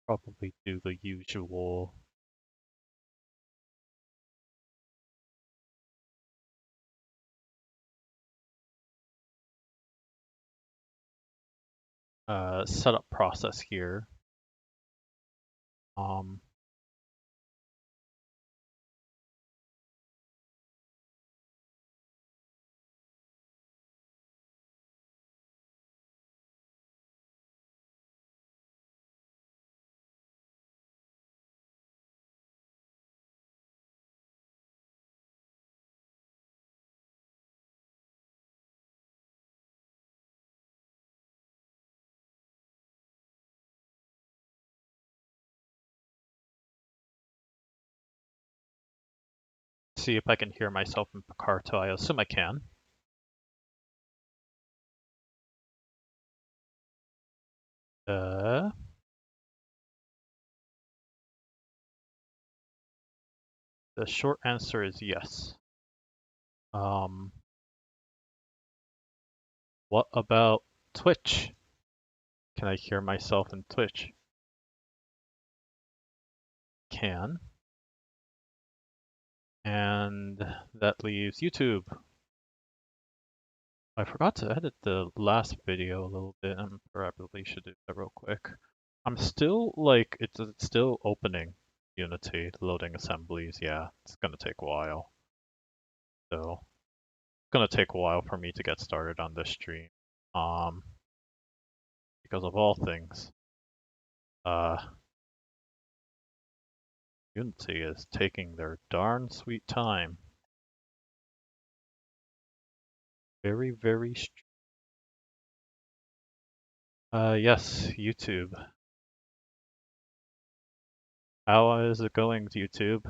Probably do the usual. Setup process here. Um, see if I can hear myself in Picarto. I assume I can. Uh, the short answer is yes. Um, what about Twitch? Can I hear myself in Twitch? Can. And that leaves YouTube. I forgot to edit the last video a little bit. I probably should do that real quick. I'm still like, it's still opening Unity, loading assemblies. Yeah, it's gonna take a while. So, it's gonna take a while for me to get started on this stream. Um, because of all things, uh, Unity is taking their darn sweet time. Very, very. Yes, YouTube. How is it going, YouTube?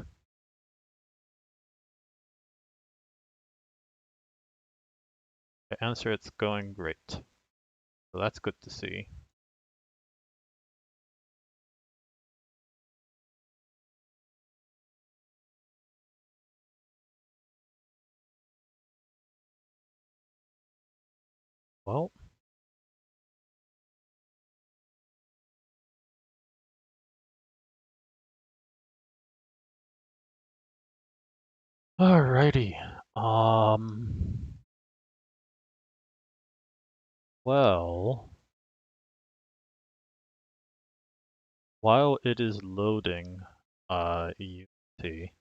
The answer, it's going great. So that's good to see. Well, alrighty. Well, while it is loading, Unity,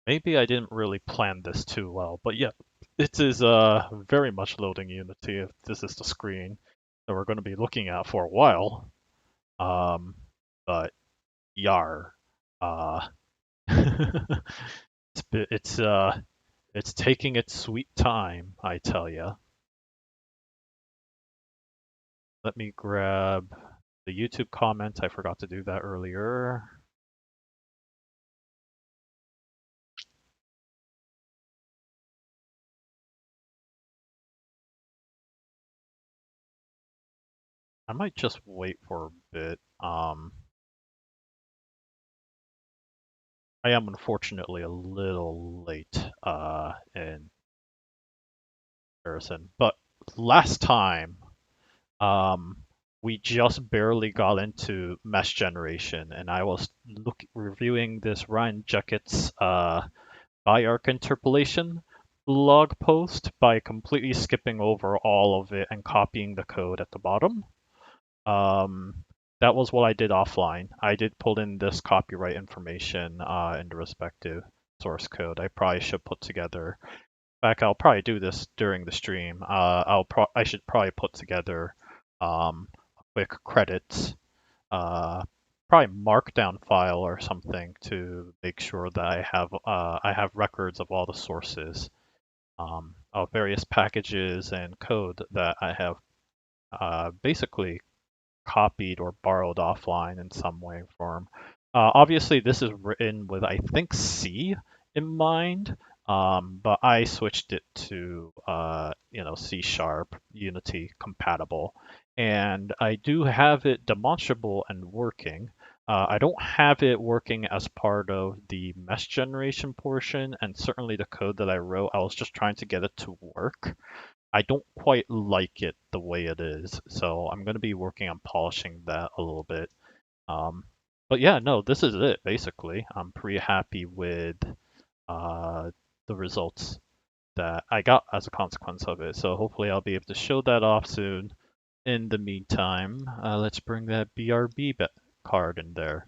maybe I didn't really plan this too well, but yeah, it is very much loading Unity if this is the screen that we're going to be looking at for a while. But yar, uh, it's it's taking its sweet time, I tell ya. Let me grab the YouTube comment. I forgot to do that earlier. I might just wait for a bit. I am unfortunately a little late in comparison, but last time we just barely got into mesh generation, and I was reviewing this Ryan Jackett's bi-arc interpolation blog post by completely skipping over all of it and copying the code at the bottom. That was what I did offline. I did pull in this copyright information in the respective source code. I probably should put together. In fact, I'll probably do this during the stream. I should probably put together a quick credits, probably markdown file or something to make sure that I have records of all the sources of various packages and code that I have basically copied or borrowed offline in some way or form. Obviously, this is written with, I think, C in mind, but I switched it to, C Sharp, Unity compatible. And I do have it demonstrable and working. I don't have it working as part of the mesh generation portion, and certainly the code that I wrote, I was just trying to get it to work. I don't quite like it the way it is, so I'm going to be working on polishing that a little bit. Um, but yeah, no, this is it basically. I'm pretty happy with uh, the results that I got as a consequence of it. So hopefully I'll be able to show that off soon. In the meantime, let's bring that BRB card in there.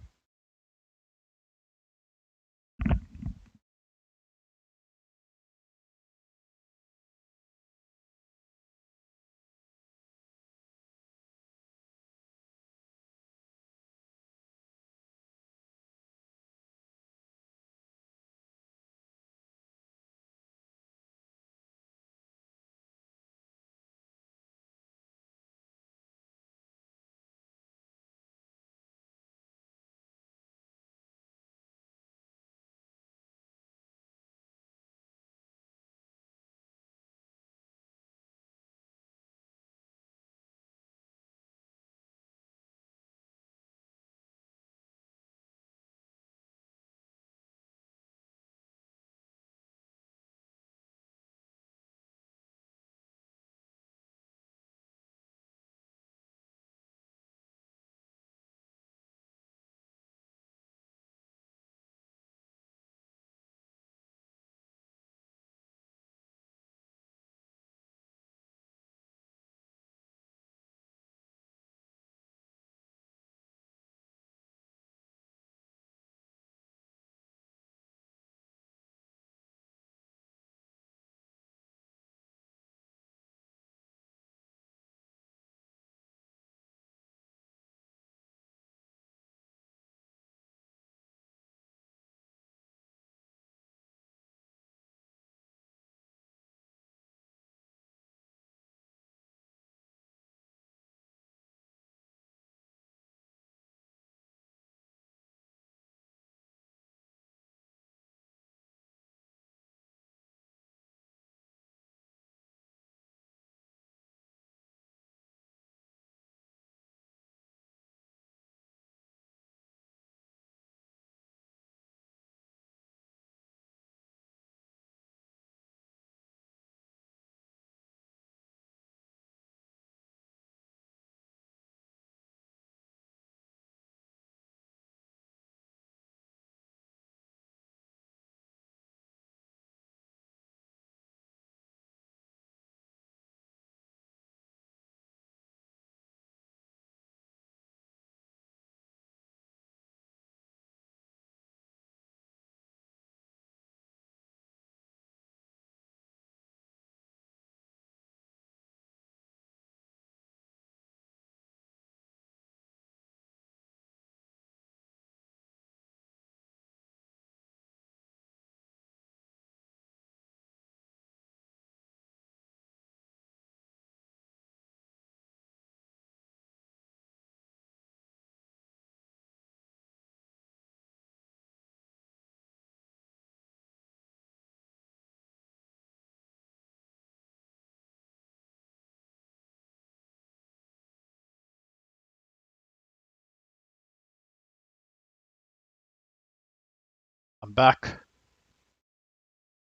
I'm back.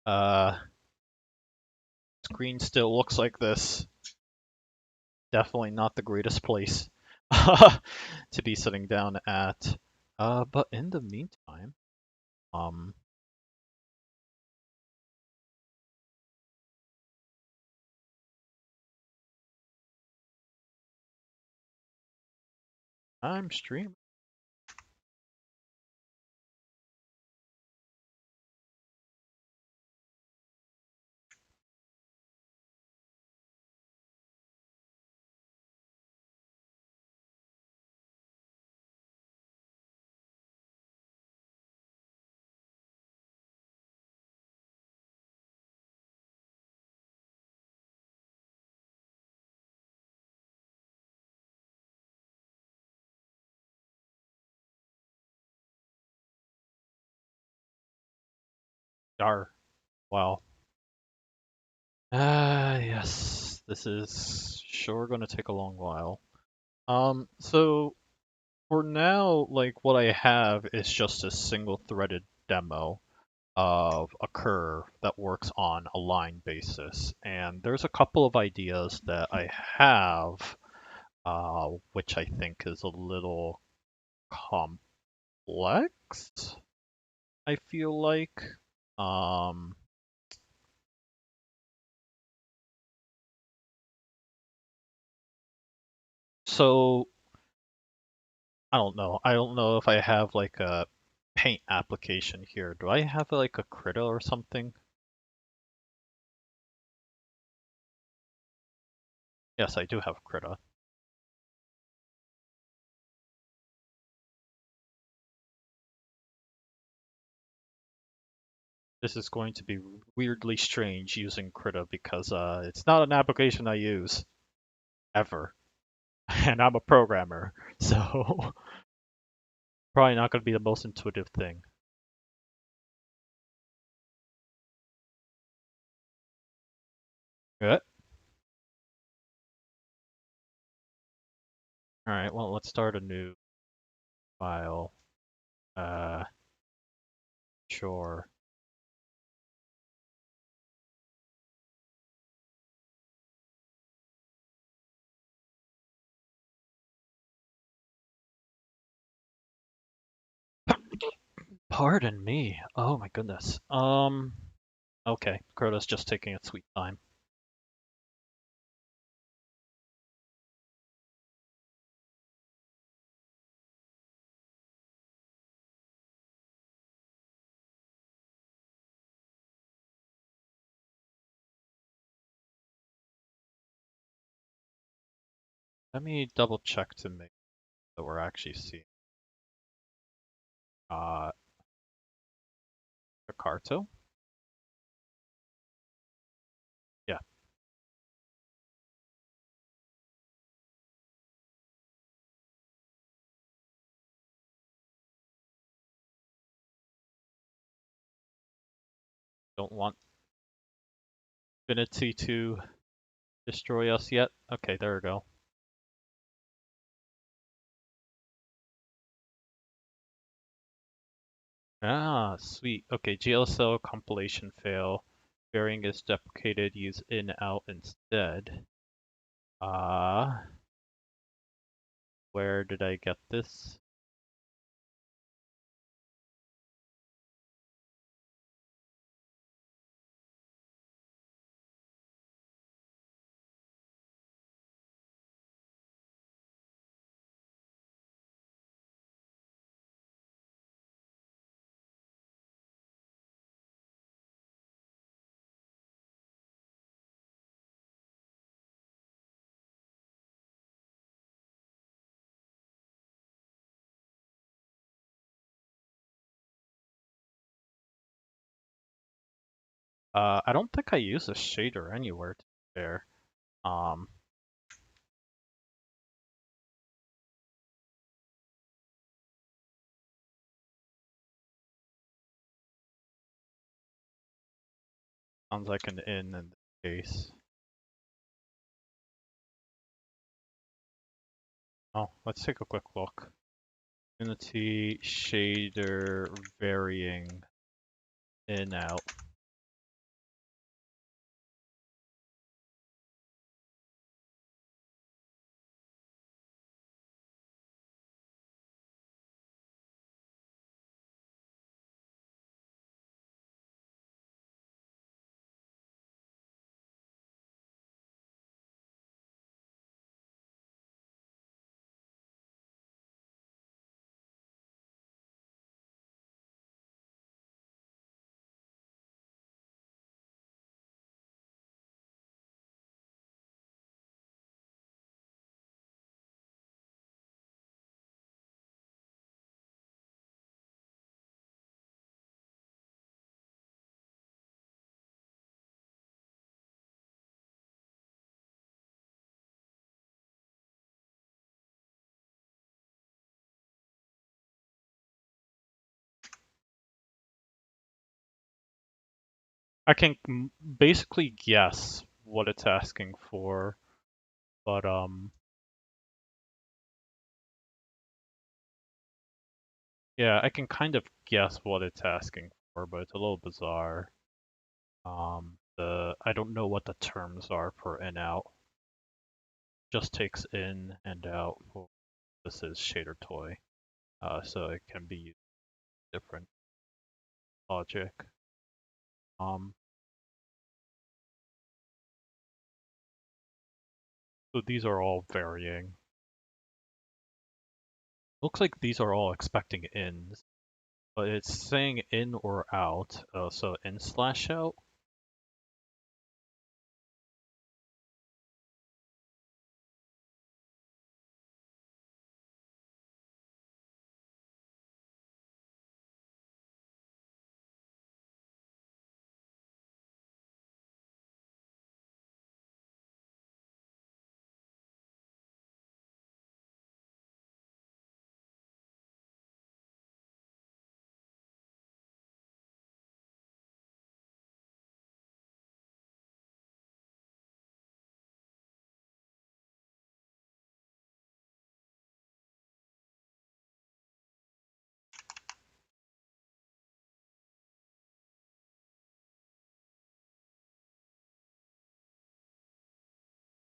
Uh, Screen still looks like this. Definitely not the greatest place to be sitting down at. But in the meantime, um, I'm streaming. Dar. Wow. Yes, this is sure gonna take a long while. So for now, like what I have is just a single threaded demo. of a curve that works on a line basis. And there's a couple of ideas that I have, which I think is a little complex, I feel like. Um, so I don't know. I don't know if I have like a paint application here. Do I have like a Krita or something? Yes, I do have Krita. This is going to be weirdly strange using Krita because it's not an application I use ever, and I'm a programmer, so probably not going to be the most intuitive thing. Good. All right. Well, let's start a new file. Uh, sure. Pardon me. Oh my goodness. Okay. Krita's just taking its sweet time. Let me double check to make that we're actually seeing uh Jakarta. Yeah, don't want Infinity to destroy us yet. Okay, there we go. Ah, sweet. Okay, GLSL compilation fail. Variant is deprecated. Use in out instead. Uh, where did I get this? I don't think I use a shader anywhere to be fair. Um, sounds like an in this case. Oh, let's take a quick look. Unity shader varying in out. I can basically guess what it's asking for, but yeah, I can kind of guess what it's asking before, but it's a little bizarre. I don't know what the terms are for in out. Just takes in and out. For, this is shader toy, so it can be used different logic. So these are all varying. Looks like these are all expecting ins, but it's saying in or out. So in slash out.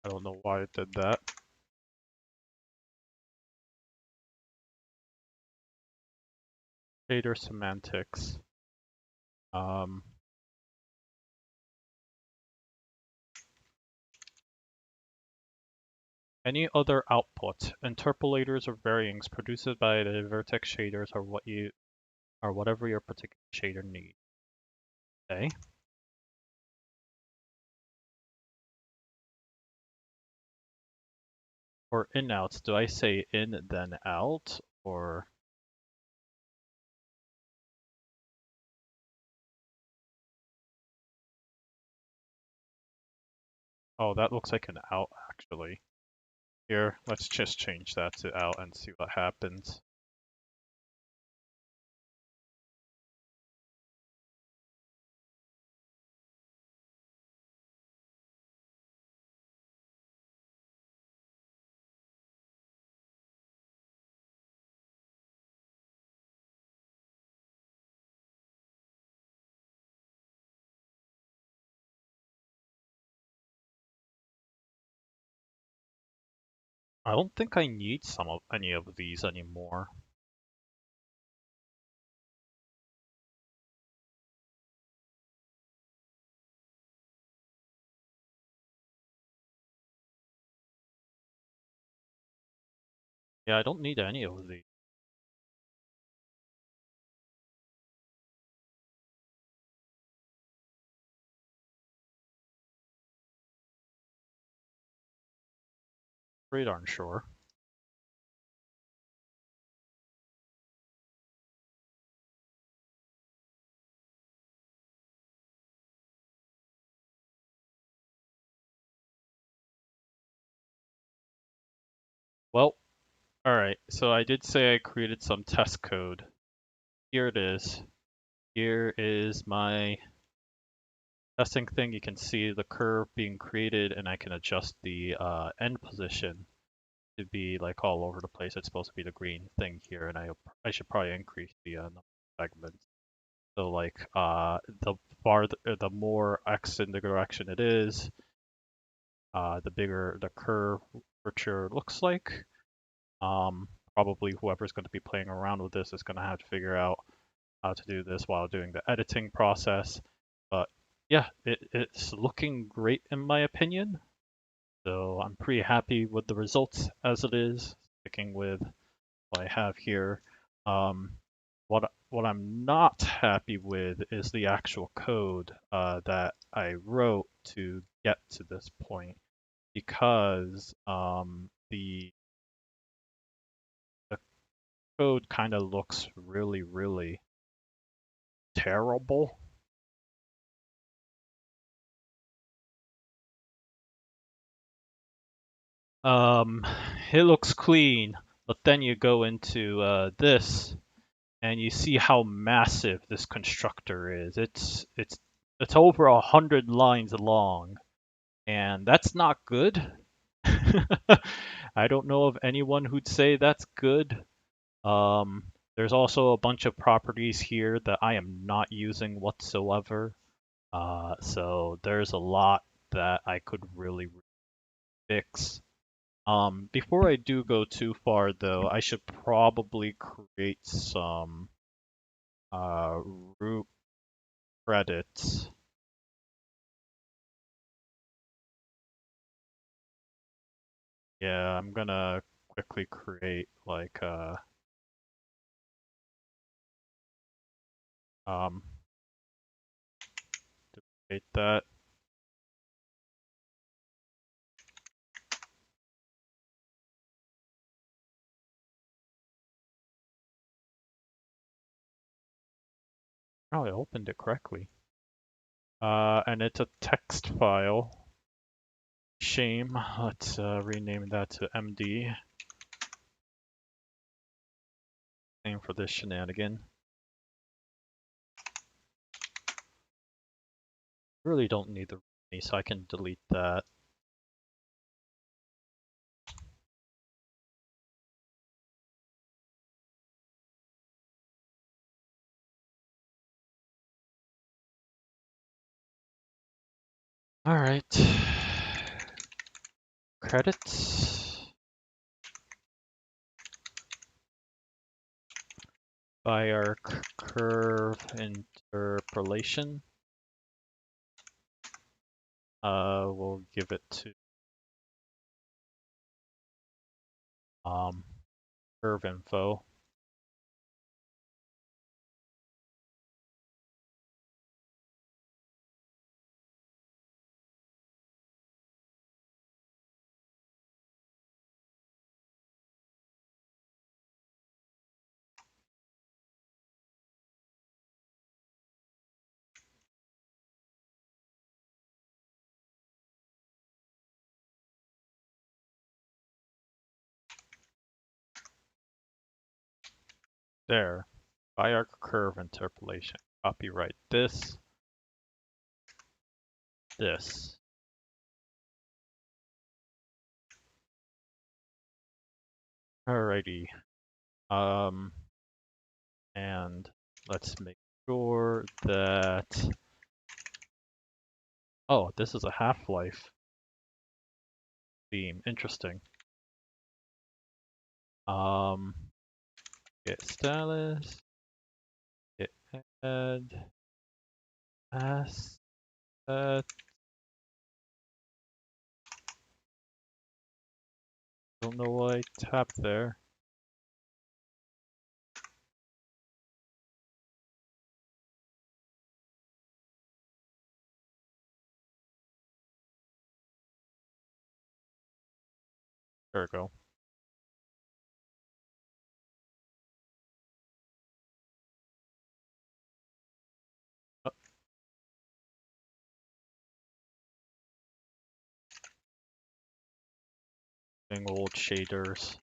I don't know why it did that. Shader semantics. Any other output, interpolators or varyings produced by the vertex shaders are whatever your particular shader needs. Okay. For in outs, do I say in then out or oh that looks like an out actually. Here, let's just change that to out and see what happens. I don't think I need any of these anymore. Yeah, I don't need any of these. Pretty darn sure. Well, alright, so I did say I created some test code. Here it is. Here is my testing thing. You can see the curve being created and I can adjust the end position to be like all over the place. It's supposed to be the green thing here, and I should probably increase the number of segments. So like the more X in the direction it is, the bigger the curvature looks like. Probably whoever's going to be playing around with this is going to have to figure out how to do this while doing the editing process. But yeah, it's looking great in my opinion. So I'm pretty happy with the results as it is, sticking with what I have here. What I'm not happy with is the actual code that I wrote to get to this point, because the code kind of looks really, really terrible. Um, it looks clean, but then you go into this and you see how massive this constructor is. It's over 100 lines long, and that's not good. I don't know of anyone who'd say that's good. There's also a bunch of properties here that I am not using whatsoever. So there's a lot that I could really fix. Before I do go too far though, I should probably create some root credits. Yeah, I'm gonna quickly create like um duplicate that. Oh, I opened it correctly. And it's a text file. Shame. Let's rename that to MD. Same for this shenanigan. Really don't need the README, so I can delete that. All right. Credits. Biarc curve interpolation. We'll give it to curve info. There. Biarc curve interpolation. Copyright this. This. Alrighty. And let's make sure that. Oh, this is a Half-Life theme. Interesting. Get stylus. Get add asset. Don't know why I tapped there. There we go. Oh, old shaders.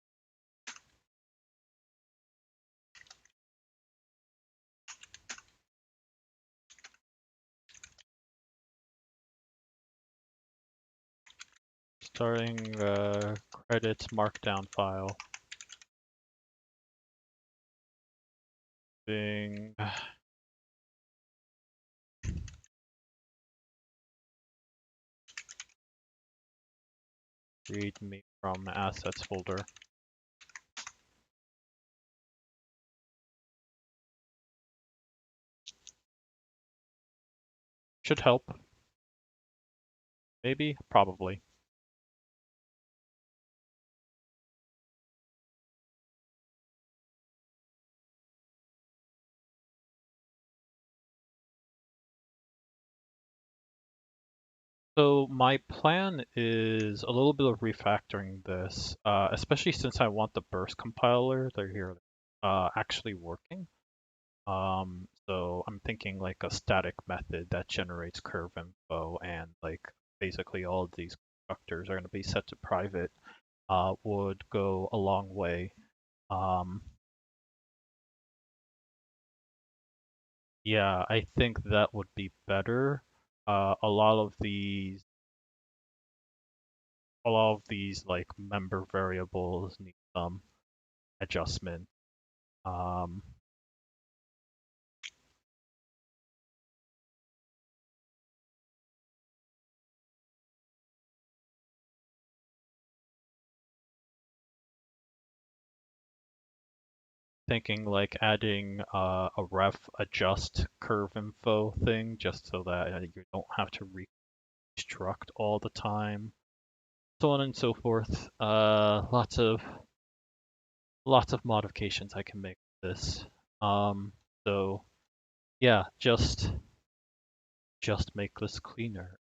Starting credits markdown file. Being readme from assets folder. Should help. Maybe, probably. So my plan is a little bit of refactoring this, especially since I want the burst compiler they're here actually working. So I'm thinking like a static method that generates curve info and like basically all of these constructors are going to be set to private would go a long way. Yeah, I think that would be better. A lot of these like member variables need some adjustment. Um, Thinking like adding a ref adjust curve info thing just so that you don't have to reconstruct all the time, so on and so forth. Lots of modifications I can make with this. So yeah, just make this cleaner.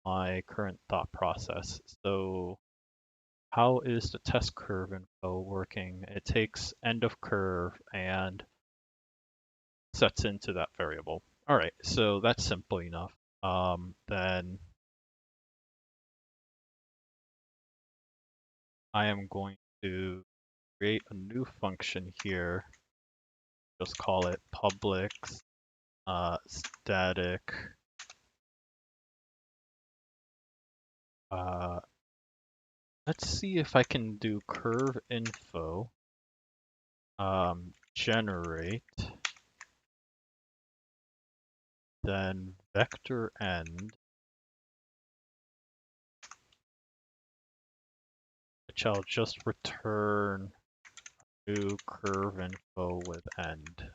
My current thought process. So how is the test curve info working? It takes end of curve and sets into that variable. All right, so that's simple enough. Then I am going to create a new function here. Just call it public static let's see if I can do curve info generate, then vector end, which I'll just return new curve info with end.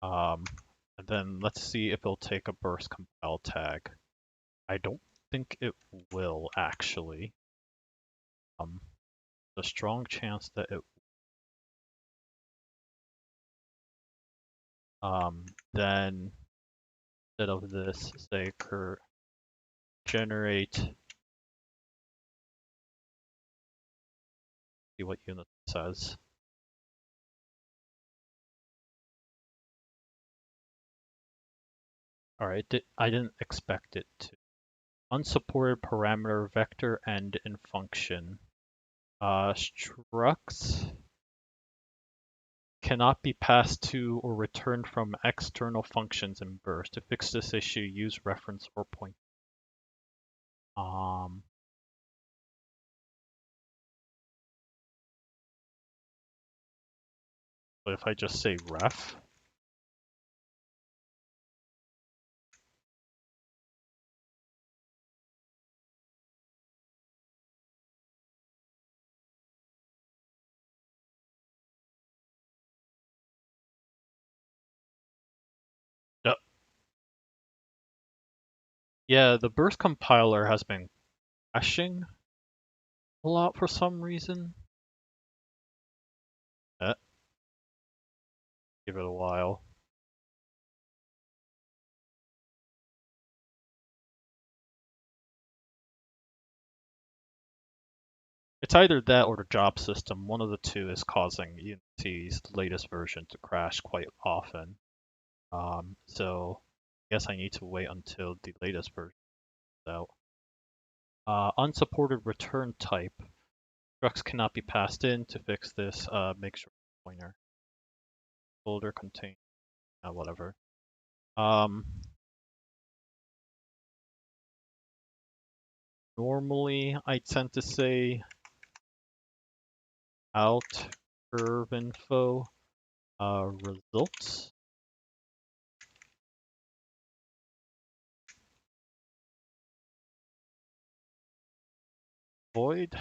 And then let's see if it'll take a burst compile tag. I don't think it will actually. A strong chance that it. Then instead of this, say curve generate. See what unit says. All right, I didn't expect it to. Unsupported parameter vector end in function. Structs cannot be passed to or returned from external functions in burst. To fix this issue, use reference or point. But if I just say ref, yeah, the burst compiler has been crashing a lot for some reason. Give it a while. It's either that or the job system. One of the two is causing Unity's latest version to crash quite often. So I guess I need to wait until the latest version is out. Unsupported return type. Structs cannot be passed in. To fix this, make sure pointer folder contain whatever. Normally I tend to say out curve info results. Void.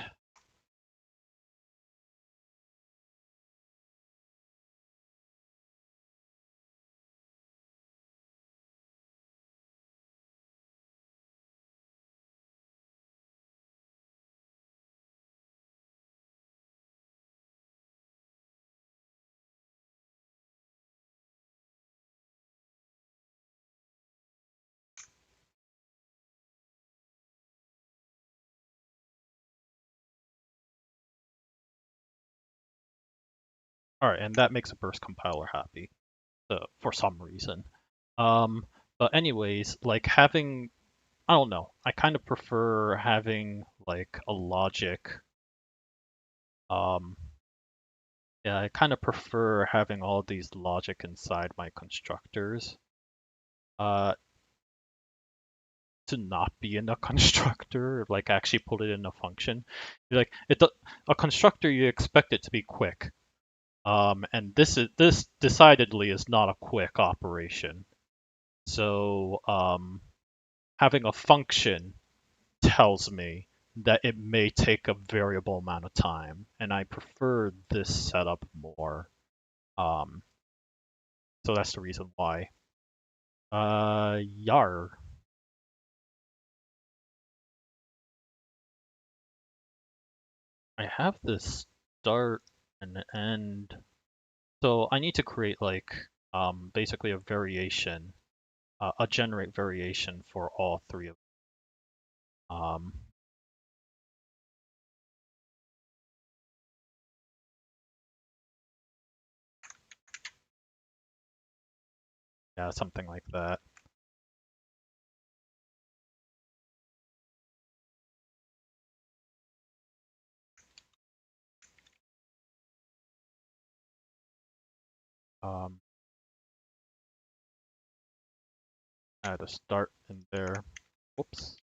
All right, and that makes a burst compiler happy, so, for some reason. But anyways, like having, I don't know, I kind of prefer having like a logic. Yeah, I kind of prefer having all these logic inside my constructors. To not be in a constructor, like actually put it in a function. Like a constructor, you expect it to be quick. And this decidedly is not a quick operation. So having a function tells me that it may take a variable amount of time, and I prefer this setup more. Um, so that's the reason why. Yar. I have this start and end. So I need to create like basically a variation, a generate variation for all three of them. Yeah, something like that. Um, add a start in there. Whoops.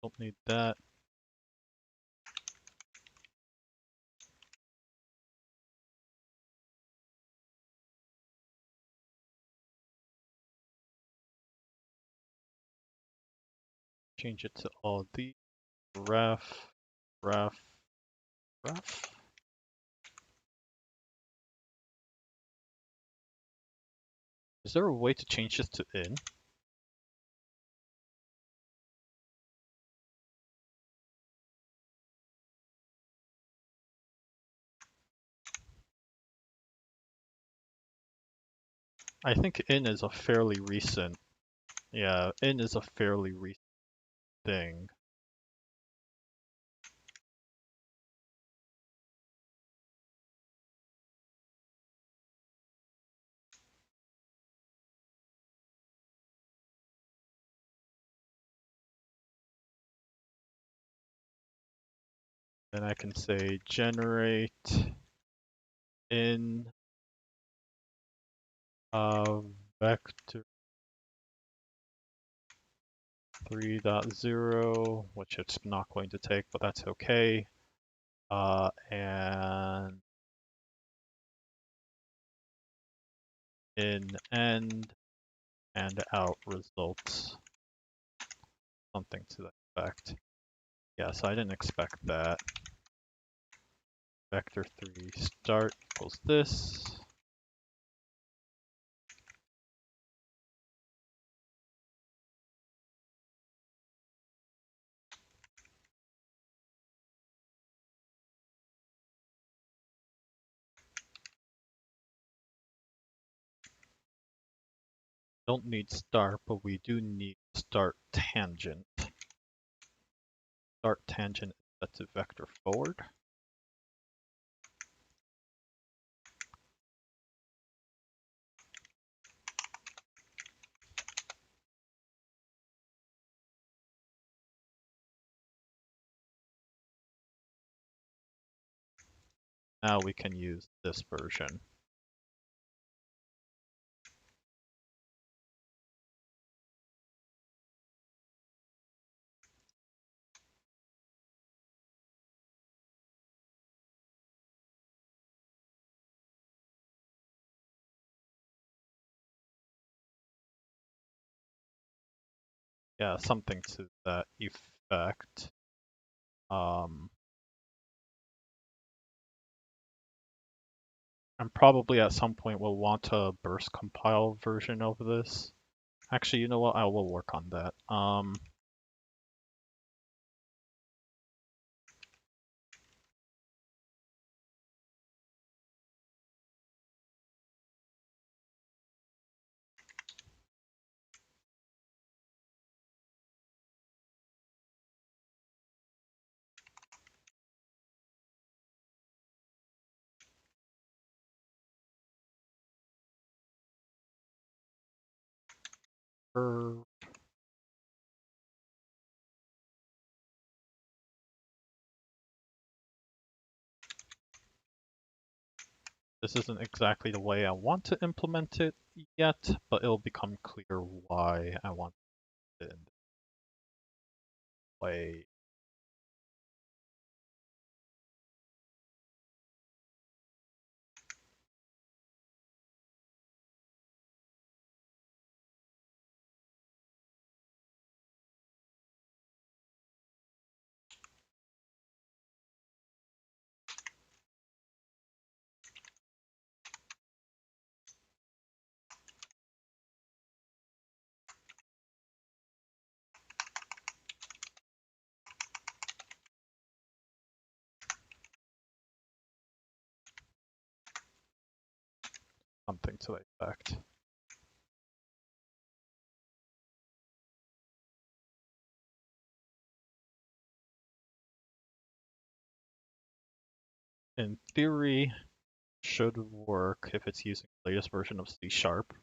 Don't need that. Change it to all the ref, ref, ref. Is there a way to change this to in? I think in is a fairly recent. Yeah, in is a fairly recent thing. Then I can say generate in vector 3.0, which it's not going to take, but that's okay. And in end and out results, something to that effect. Yeah, so I didn't expect that. Vector 3 start equals this. Don't need start, but we do need start tangent. Start tangent is set to vector forward. Now we can use this version. Yeah, something to that effect. And probably at some point we'll want a burst compile version of this. Actually, you know what? I will work on that. Er, This isn't exactly the way I want to implement it yet, but it'll become clear why I want it in this way. Something to that effect. In theory, should work if it's using the latest version of C Sharp,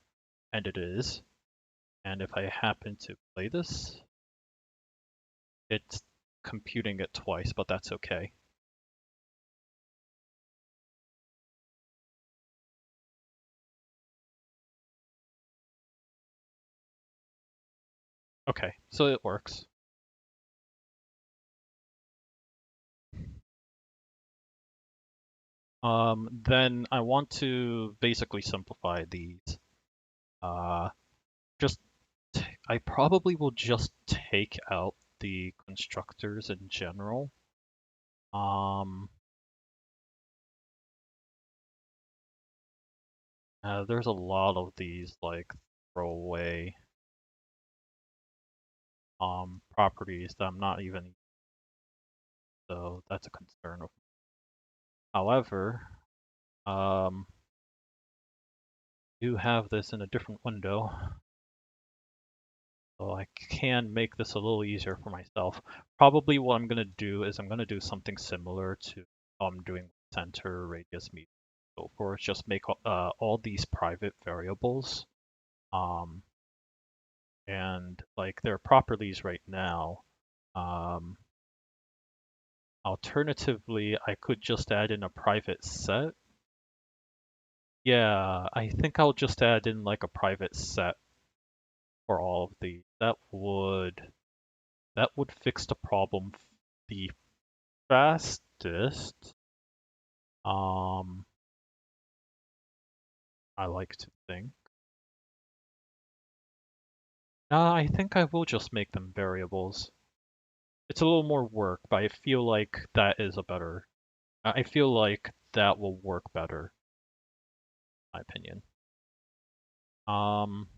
and it is. And if I happen to play this, it's computing it twice, but that's okay. Okay, so it works. Then I want to basically simplify these. Uh, just I probably will just take out the constructors in general. There's a lot of these like throwaway properties that I'm not even, so that's a concern of. However, do have this in a different window, so I can make this a little easier for myself. Probably what I'm gonna do is I'm gonna do something similar to I'm doing center, radius, median, so forth. Just make all these private variables, and like their properties right now. Alternatively, I could just add in a private set. Yeah, I think I'll just add in like a private set for all of these. That would fix the problem the fastest. I like to think. I think I will just make them variables. It's a little more work, but I feel like that is a better. I feel like that will work better, in my opinion. Um,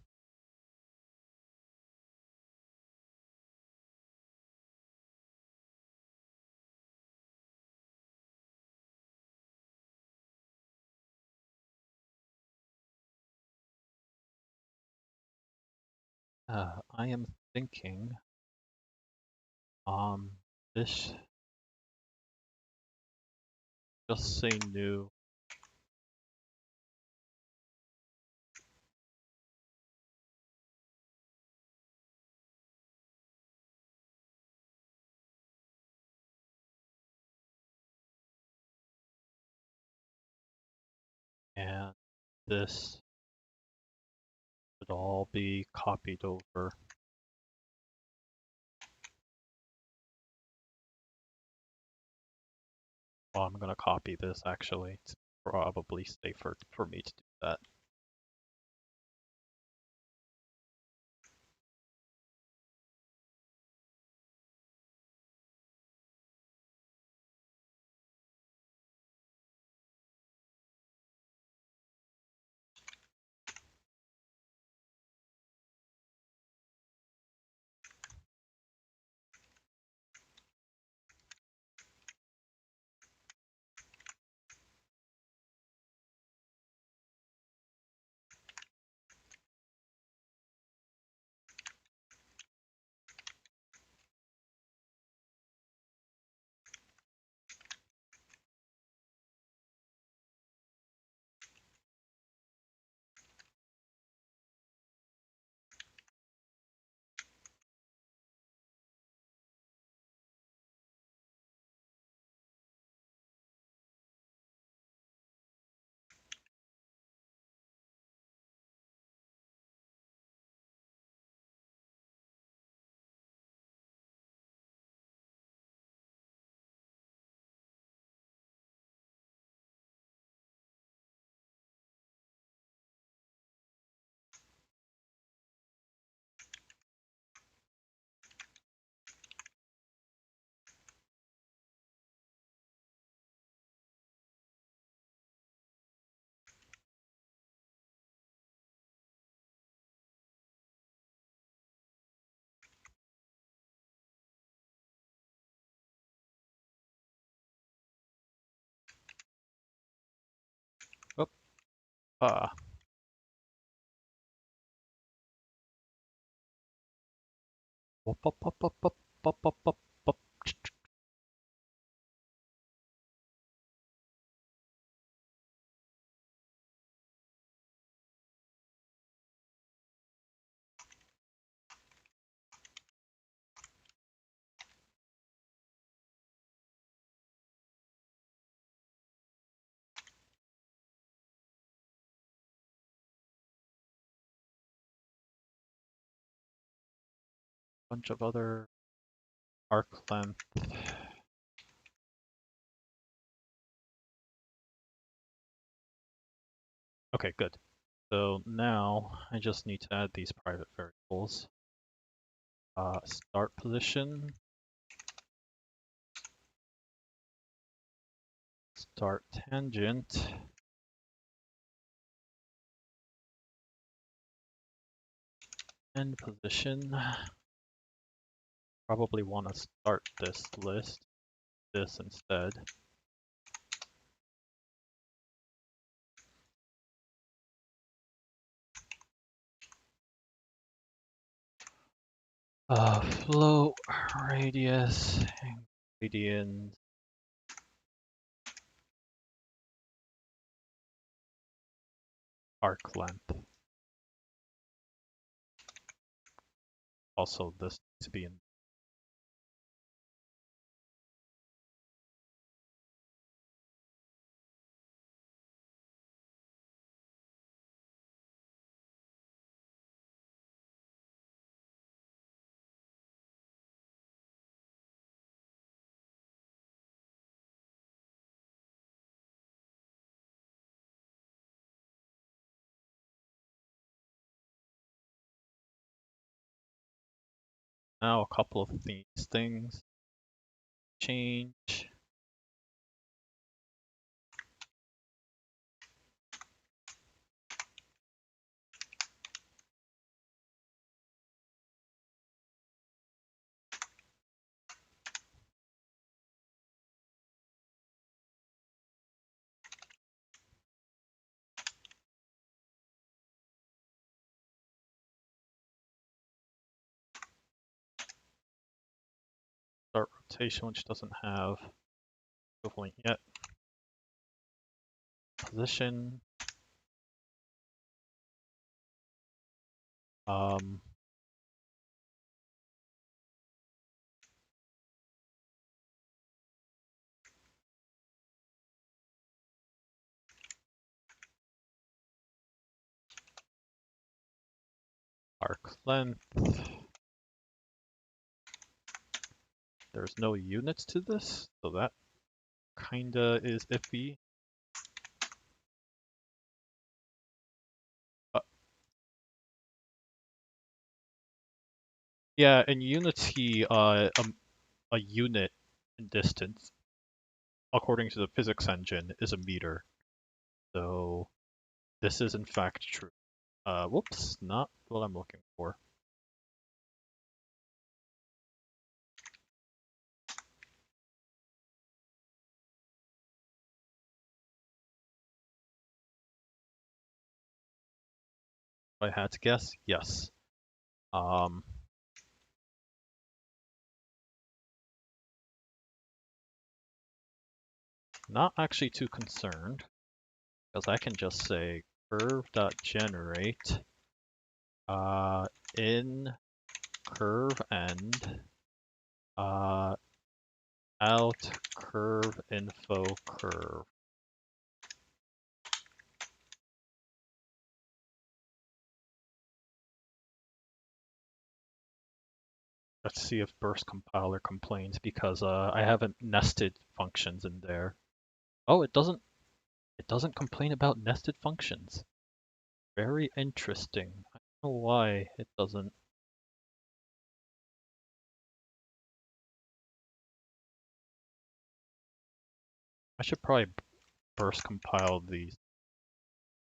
I am thinking, um, this just say new. And this should all be copied over. Well, I'm gonna copy this actually. It's probably safer for me to do that. Ah. Whoop, whoop, whoop, whoop, whoop, whoop, whoop, whoop, whoop. Bunch of other arc length. Okay, good. So now I just need to add these private variables. Start position, start tangent, end position. Probably want to start this list, this instead. Float radius, gradient, arc length. Also, this needs to be in. Now a couple of these things change. Start rotation, which doesn't have equivalent yet. Position. Um, arc length. There's no units to this, so that kinda is iffy. Yeah, in Unity, a unit in distance, according to the physics engine, is a meter. So this is in fact true. Whoops, not what I'm looking for. If I had to guess, yes. Not actually too concerned, because I can just say curve.generate in curve end out curve info curve. Let's see if burst compiler complains, because I haven't nested functions in there. Oh, it doesn't complain about nested functions. Very interesting. I don't know why it doesn't. I should probably burst compile these.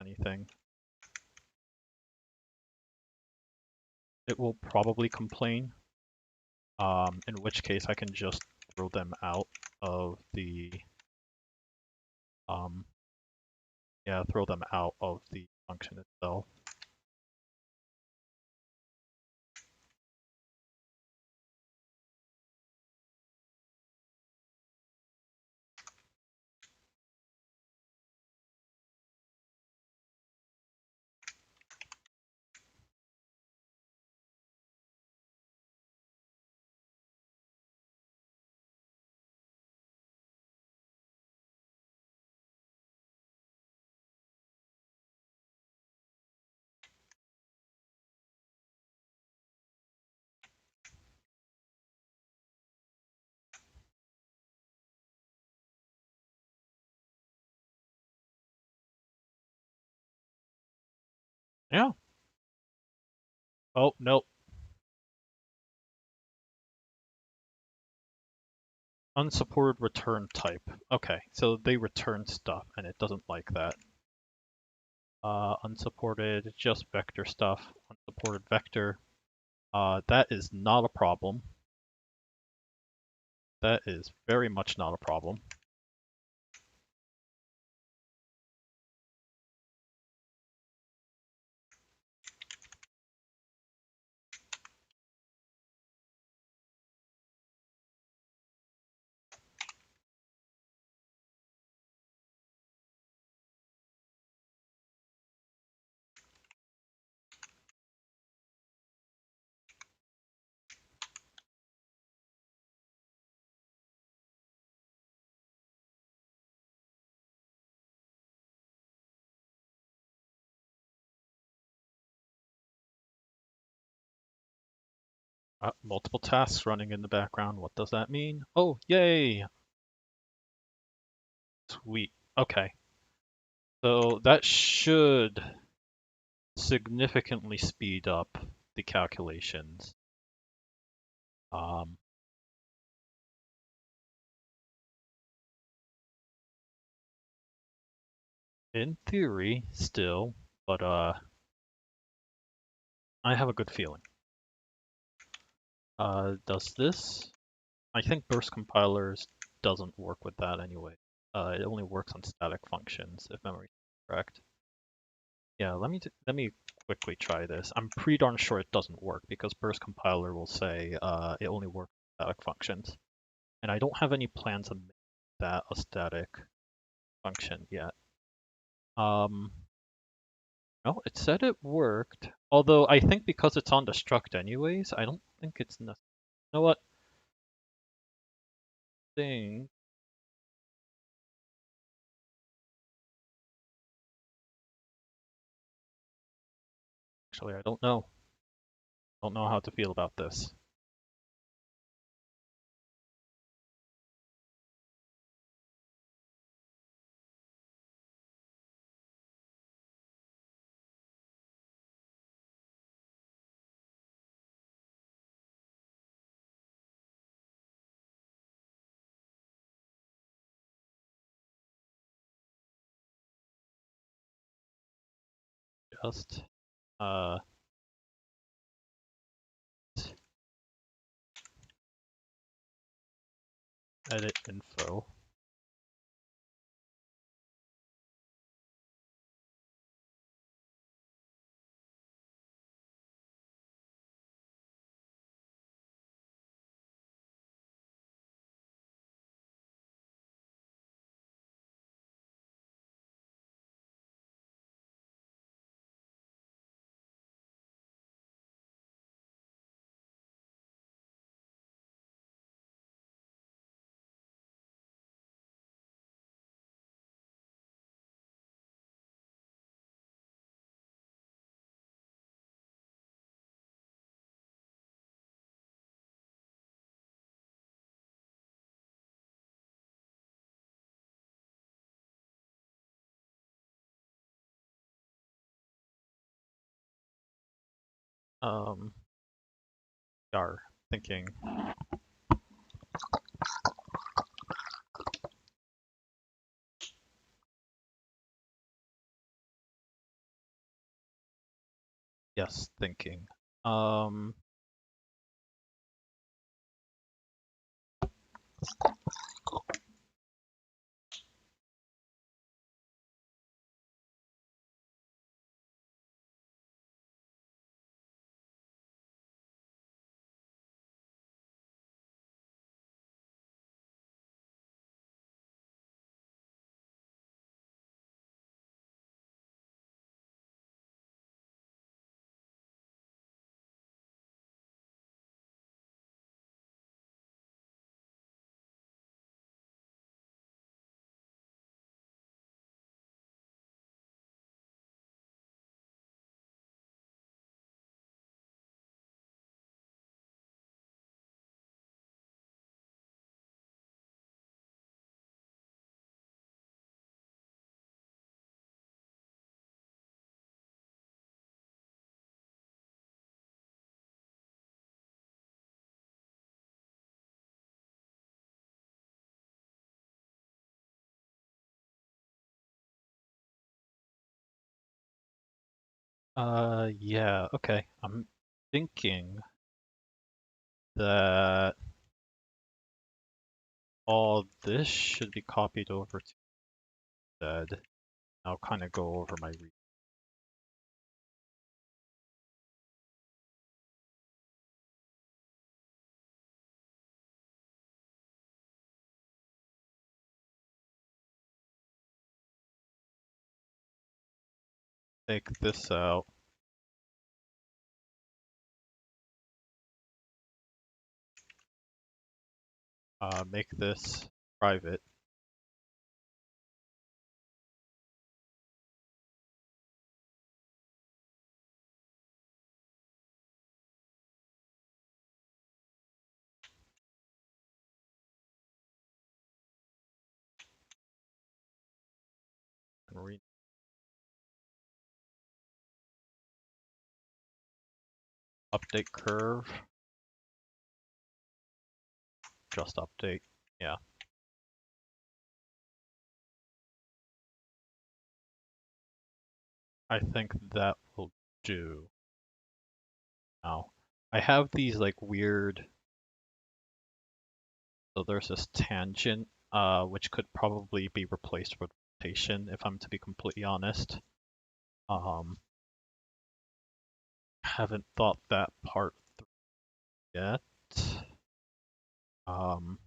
Anything. It will probably complain. In which case I can just throw them out of the Yeah, throw them out of the function itself. Yeah. Oh, nope. Unsupported return type. Okay, so they return stuff, and it doesn't like that. Unsupported, just vector stuff. Unsupported vector. That is not a problem. That is very much not a problem. Multiple tasks running in the background. What does that mean? Oh, yay! Sweet. Okay. So that should significantly speed up the calculations. In theory, still, but I have a good feeling. Does this? I think burst compilers doesn't work with that anyway. It only works on static functions, if memory is correct. Yeah, let me quickly try this. I'm pretty darn sure it doesn't work because burst compiler will say it only works on static functions, and I don't have any plans to make that a static function yet. No, it said it worked. Although I think because it's on the struct anyways, I don't think it's necessary. You know what? Thing. Actually, I don't know. Don't know how to feel about this. Just edit info. Um, are thinking. Yes, thinking. Um, Yeah, okay. I'm thinking that all this should be copied over to dead. I'll kind of go over my read. Take this out. Make this private. And read update curve. Just update. Yeah. I think that will do. Now, I have these like weird. So there's this tangent, which could probably be replaced with rotation, if I'm to be completely honest. Um, haven't thought that part through yet. Um,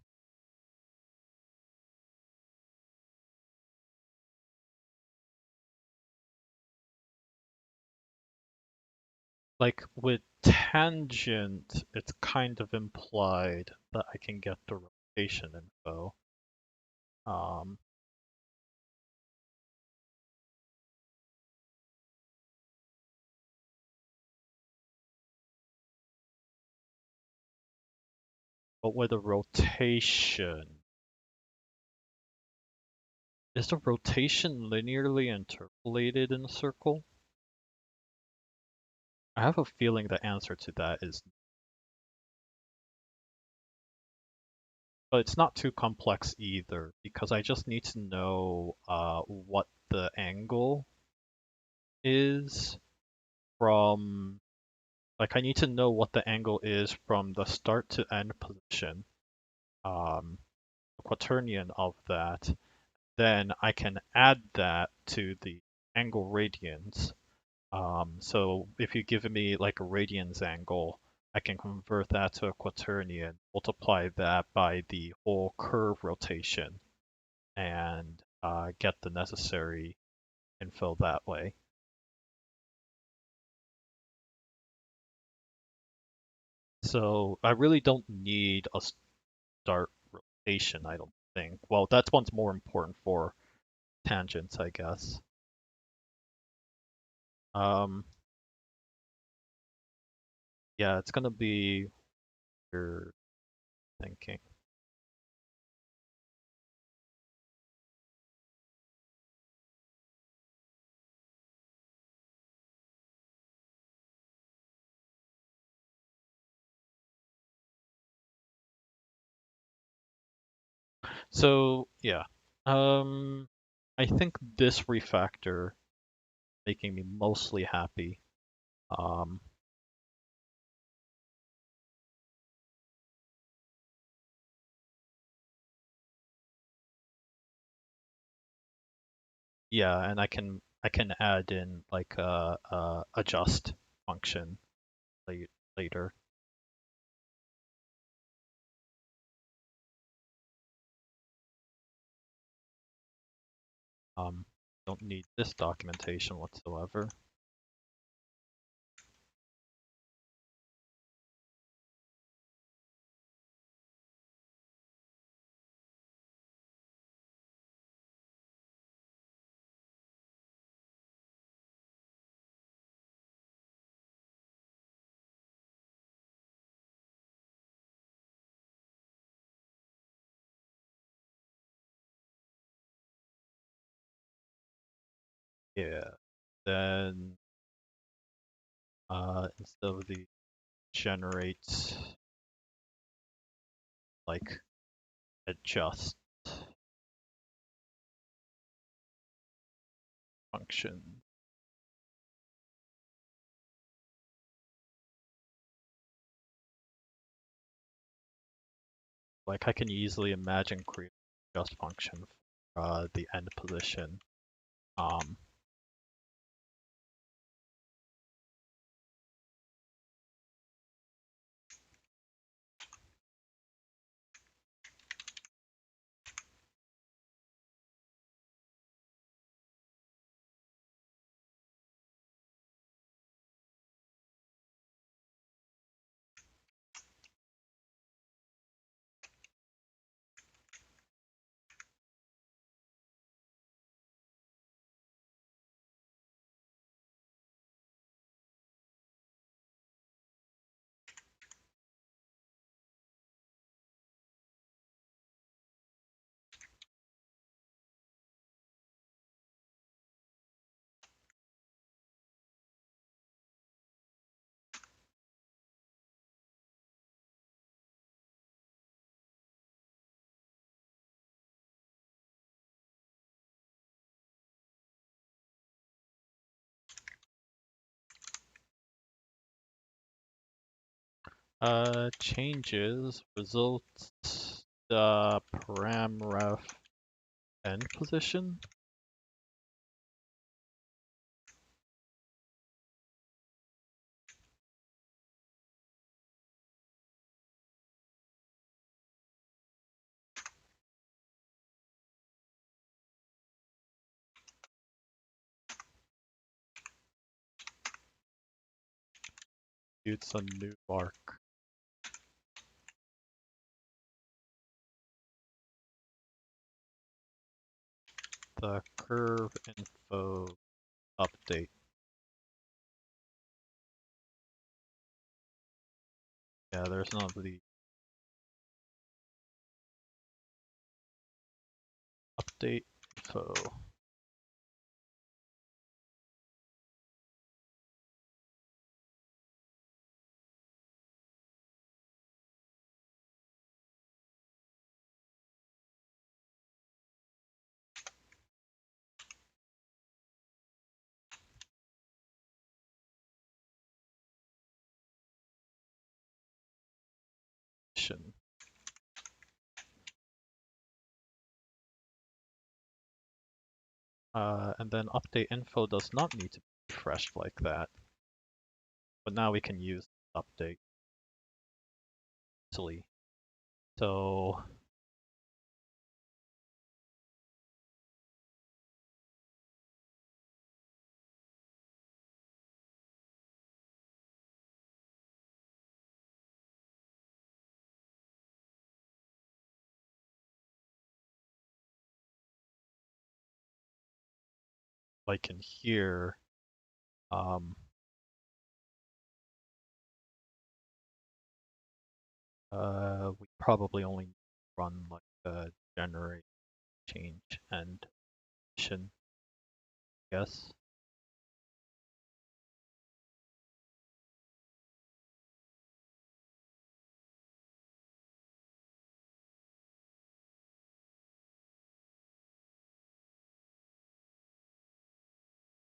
like with tangent, it's kind of implied that I can get the rotation info. Um, but with a rotation, is the rotation linearly interpolated in a circle? I have a feeling the answer to that is, but it's not too complex either, because I just need to know what the angle is from, like I need to know what the angle is from the start to end position, the quaternion of that. Then I can add that to the angle radians. So if you give me like a radians angle, I can convert that to a quaternion, multiply that by the whole curve rotation, and get the necessary info that way. So I really don't need a start rotation, I don't think. Well, that's one's more important for tangents, I guess. Um, yeah, it's gonna be your thinking. So yeah, I think this refactor making me mostly happy. Um, yeah, and I can add in like a adjust function later. Don't need this documentation whatsoever. Yeah. Then instead of the generate like adjust function, Like I can easily imagine creating a just function for the end position. Um, changes results the param ref end position. It's a new arc. The curve info update. Yeah, there's none of the update info. And then update info does not need to be refreshed like that. But now we can use update easily. So like in here, we probably only run like the generate change and mission, I guess.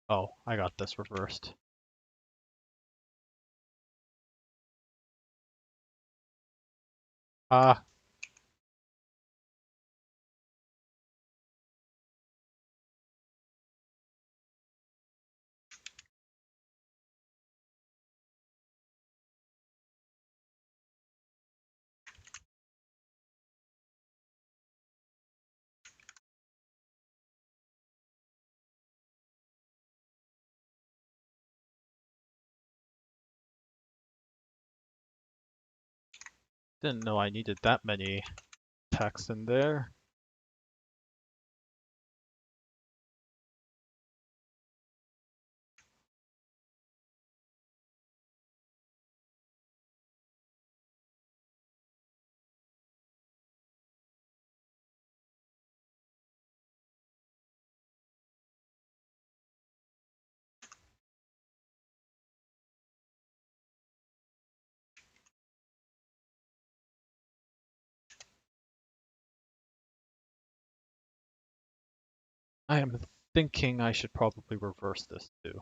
Oh, I got this reversed. Ah, didn't know I needed that many texts in there. I am thinking I should probably reverse this too.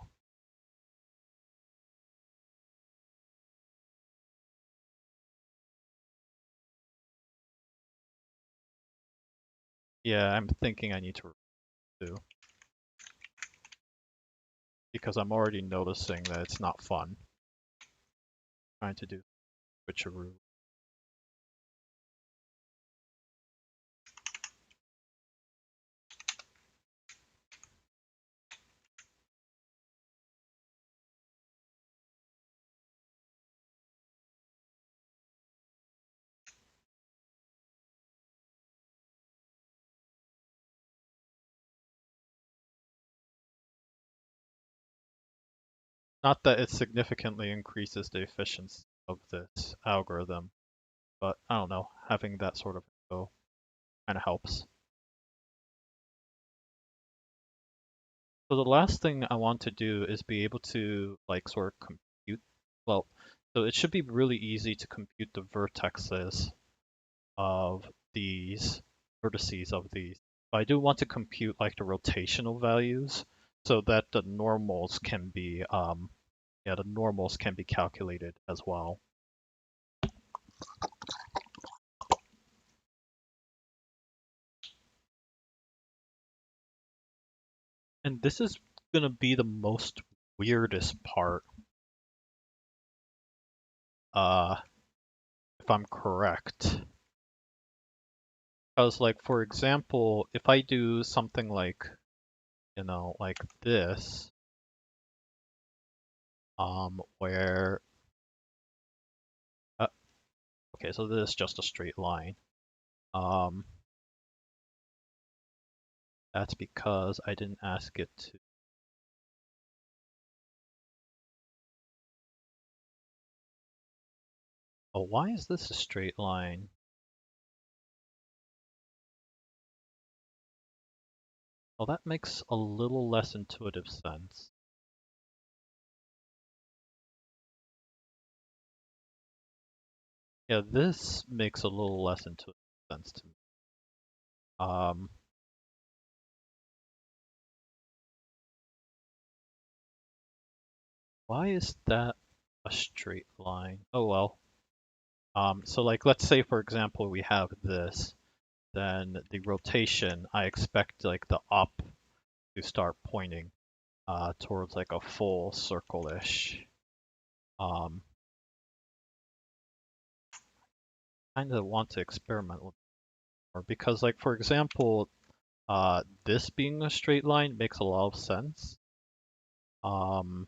Yeah, I'm thinking I need to do because I'm already noticing that it's not fun trying to do switcheroo. Not that it significantly increases the efficiency of this algorithm, but I don't know, having that sort of info kind of helps. So the last thing I want to do is be able to like sort of compute, well, so it should be really easy to compute the vertexes of these, vertices of these. But I do want to compute like the rotational values so that the normals can be, yeah, the normals can be calculated as well. And this is gonna be the most weirdest part, if I'm correct. Because like, for example, if I do something like, you know, like this, where, uh, okay, so this is just a straight line. Um, that's because I didn't ask it to. Oh, why is this a straight line? Well, that makes a little less intuitive sense. Yeah, this makes a little less intuitive sense to me. Um, why is that a straight line? Oh well. So like, let's say for example we have this, then the rotation, I expect like the up to start pointing towards like a full circle-ish. Um, kind of want to experiment with more because like for example, this being a straight line makes a lot of sense. Um,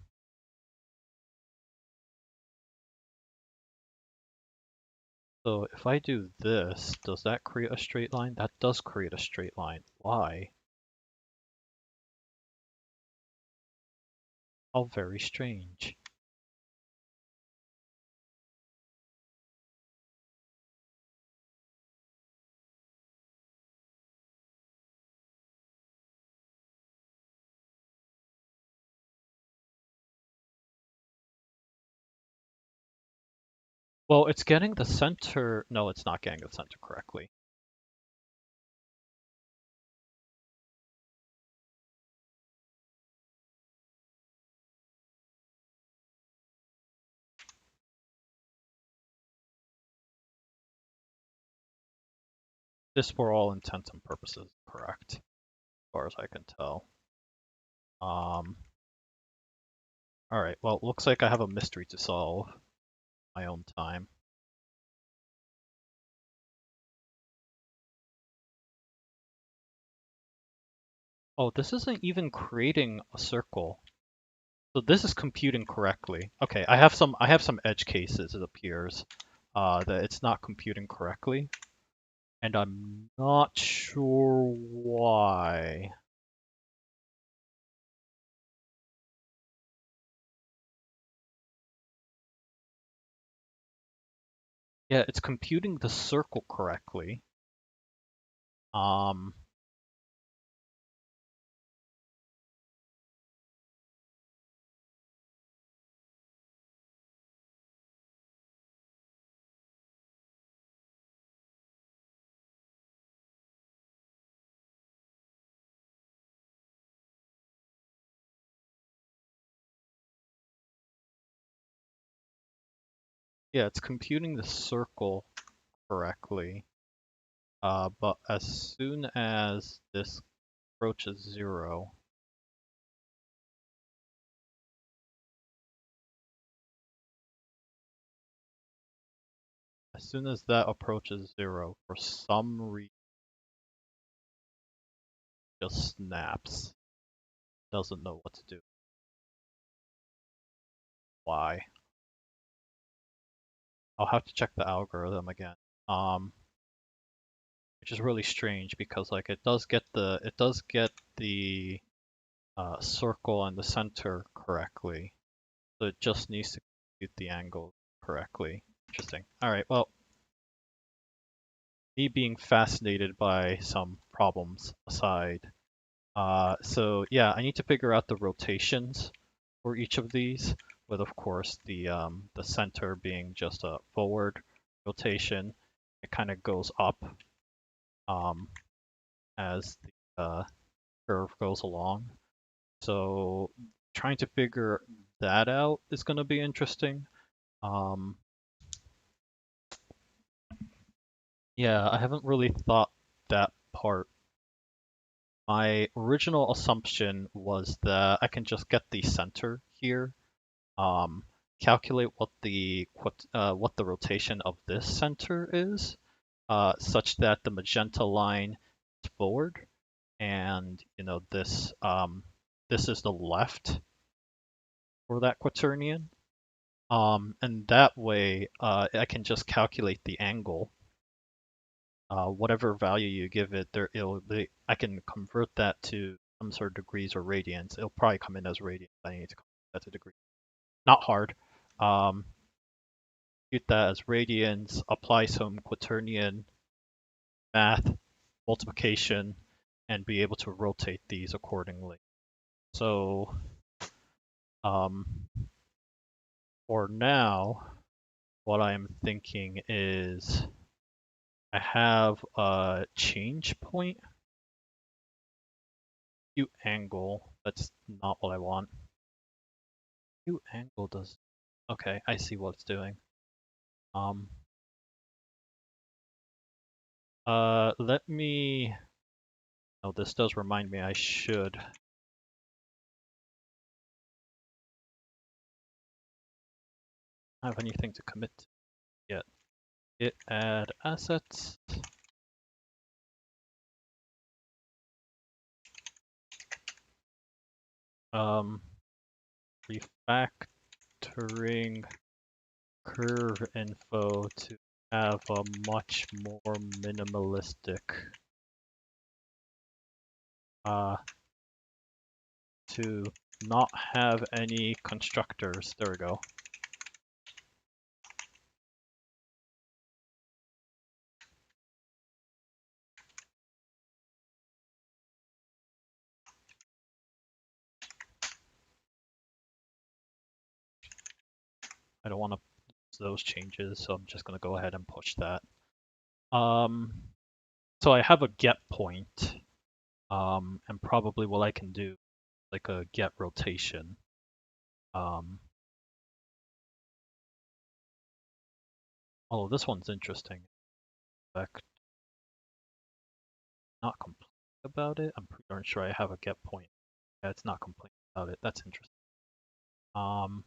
so if I do this, does that create a straight line? That does create a straight line. Why? How very strange. Well, it's getting the center. No, it's not getting the center correctly. This, for all intents and purposes, correct, as far as I can tell. Um, all right. Well, it looks like I have a mystery to solve my own time. Oh, this isn't even creating a circle. So this is computing correctly. Okay, I have some edge cases, it appears, that it's not computing correctly, and I'm not sure why. Yeah, it's computing the circle correctly. Um, yeah, it's computing the circle correctly. But as soon as this approaches 0, as soon as that approaches 0, for some reason, just snaps. Doesn't know what to do. Why? I'll have to check the algorithm again. Which is really strange because like it does get the circle and the center correctly. So it just needs to compute the angle correctly. Interesting. All right. Well, me being fascinated by some problems aside, so yeah, I need to figure out the rotations for each of these, with of course the center being just a forward rotation. It kind of goes up um, as the curve goes along. So trying to figure that out is going to be interesting. Um, yeah, I haven't really thought that part. My original assumption was that I can just get the center here, um, calculate what the rotation of this center is, such that the magenta line is forward, and this is the left for that quaternion. And that way, I can just calculate the angle. Whatever value you give it, I can convert that to some sort of degrees or radians. It'll probably come in as radians. I need to convert that to degrees. Not hard. Um, Compute that as radians, apply some quaternion math, multiplication, and be able to rotate these accordingly. So um, for now, what I'm thinking is I have a change point, acute angle. That's not what I want. Acute angle does. Okay, I see what it's doing. Um, Let me. Oh, this does remind me I should have anything to commit to yet. Git add assets. Um, Refactoring curve info to have a much more minimalistic to not have any constructors. There we go. I don't want to those changes, so I'm just going to go ahead and push that. So I have a get point, and probably what I can do, like a get rotation. Oh, this one's interesting. Fact, not complete about it. I'm pretty darn sure I have a get point. Yeah, it's not complete about it. That's interesting. Um,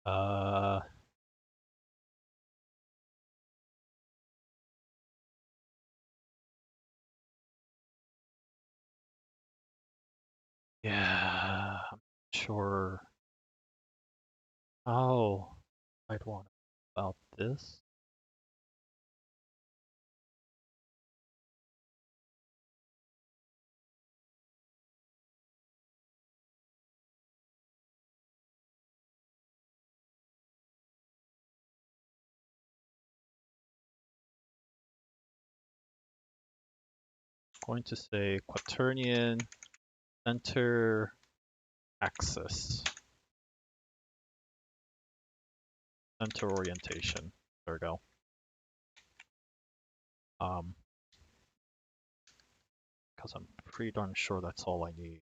uh, yeah, I'm sure. Oh, I'd want about this. Going to say quaternion center axis. Center orientation. There we go. Because I'm pretty darn sure that's all I need.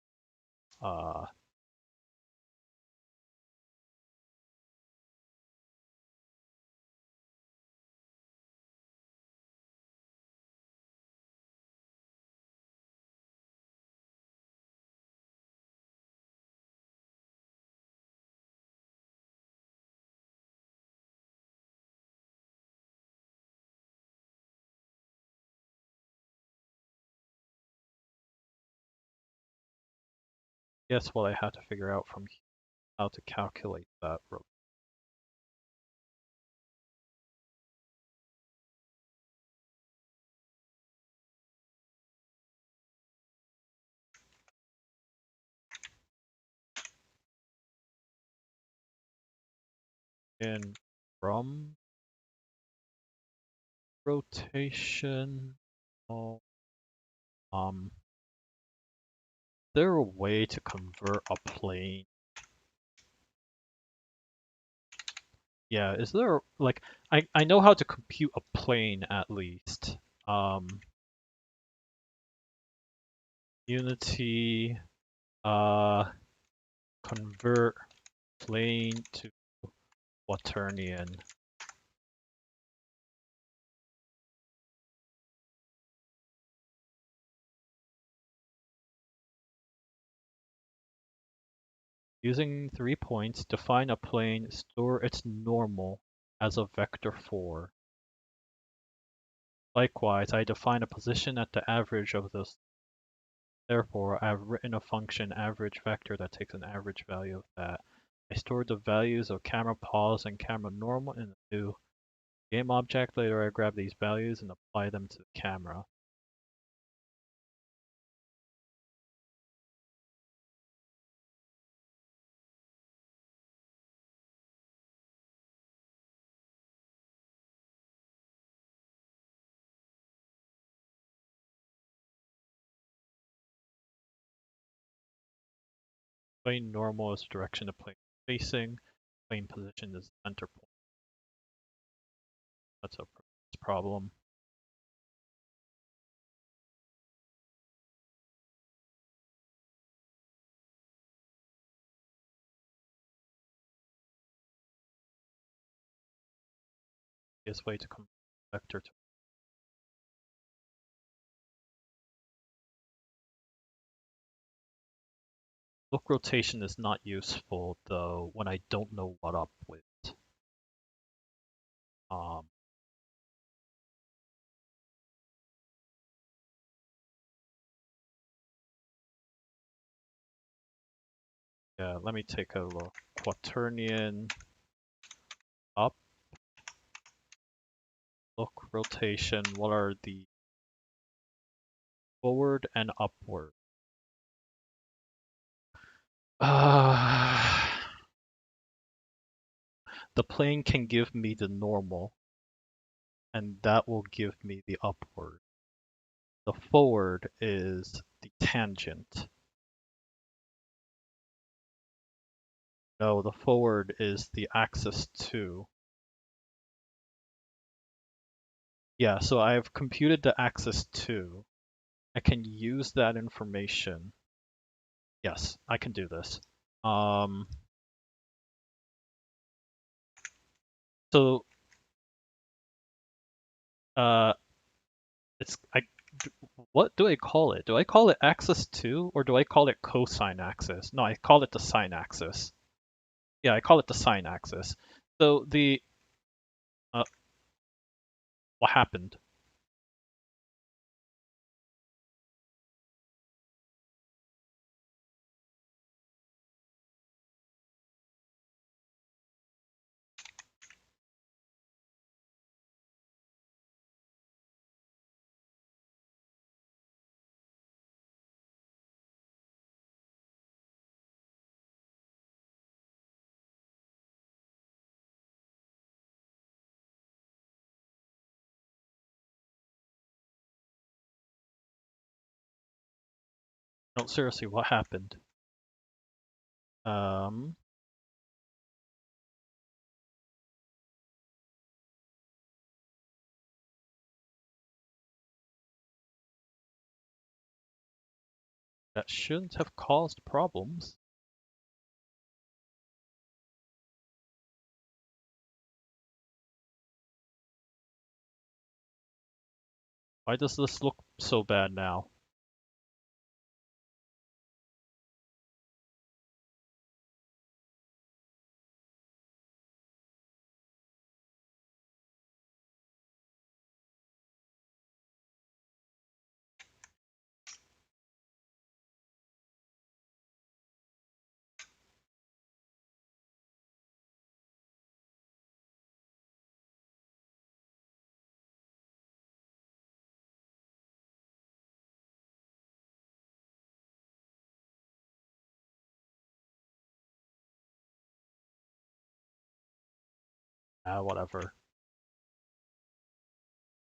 Guess what I had to figure out from how to calculate that. In from rotation. Oh, is there a way to convert a plane? Yeah, is there like I know how to compute a plane at least. Unity convert plane to Quaternion. Using 3 points, define a plane, store its normal as a vector 4. Likewise, I define a position at the average of this. Therefore, I have written a function average vector that takes an average value of that. I stored the values of camera pause and camera normal in the new game object. Later, I grab these values and apply them to the camera. Plane normal is the direction the plane is facing. Plane position is center point. That's a problem. Easiest way to convert vector to look rotation is not useful though when I don't know what up with. Yeah, let me take a look. Quaternion up, look rotation. What are the forward and upward? The plane can give me the normal, and that will give me the upward. The forward is the tangent. No, the forward is the axis 2. Yeah, so I've computed the axis 2. I can use that information. Yes, I can do this. So it's what do I call it? Do I call it axis 2 or do I call it cosine axis? No, I call it the sine axis. Yeah, I call it the sine axis. So the what happened? No, seriously, what happened? That shouldn't have caused problems. Why does this look so bad now? Ah, whatever.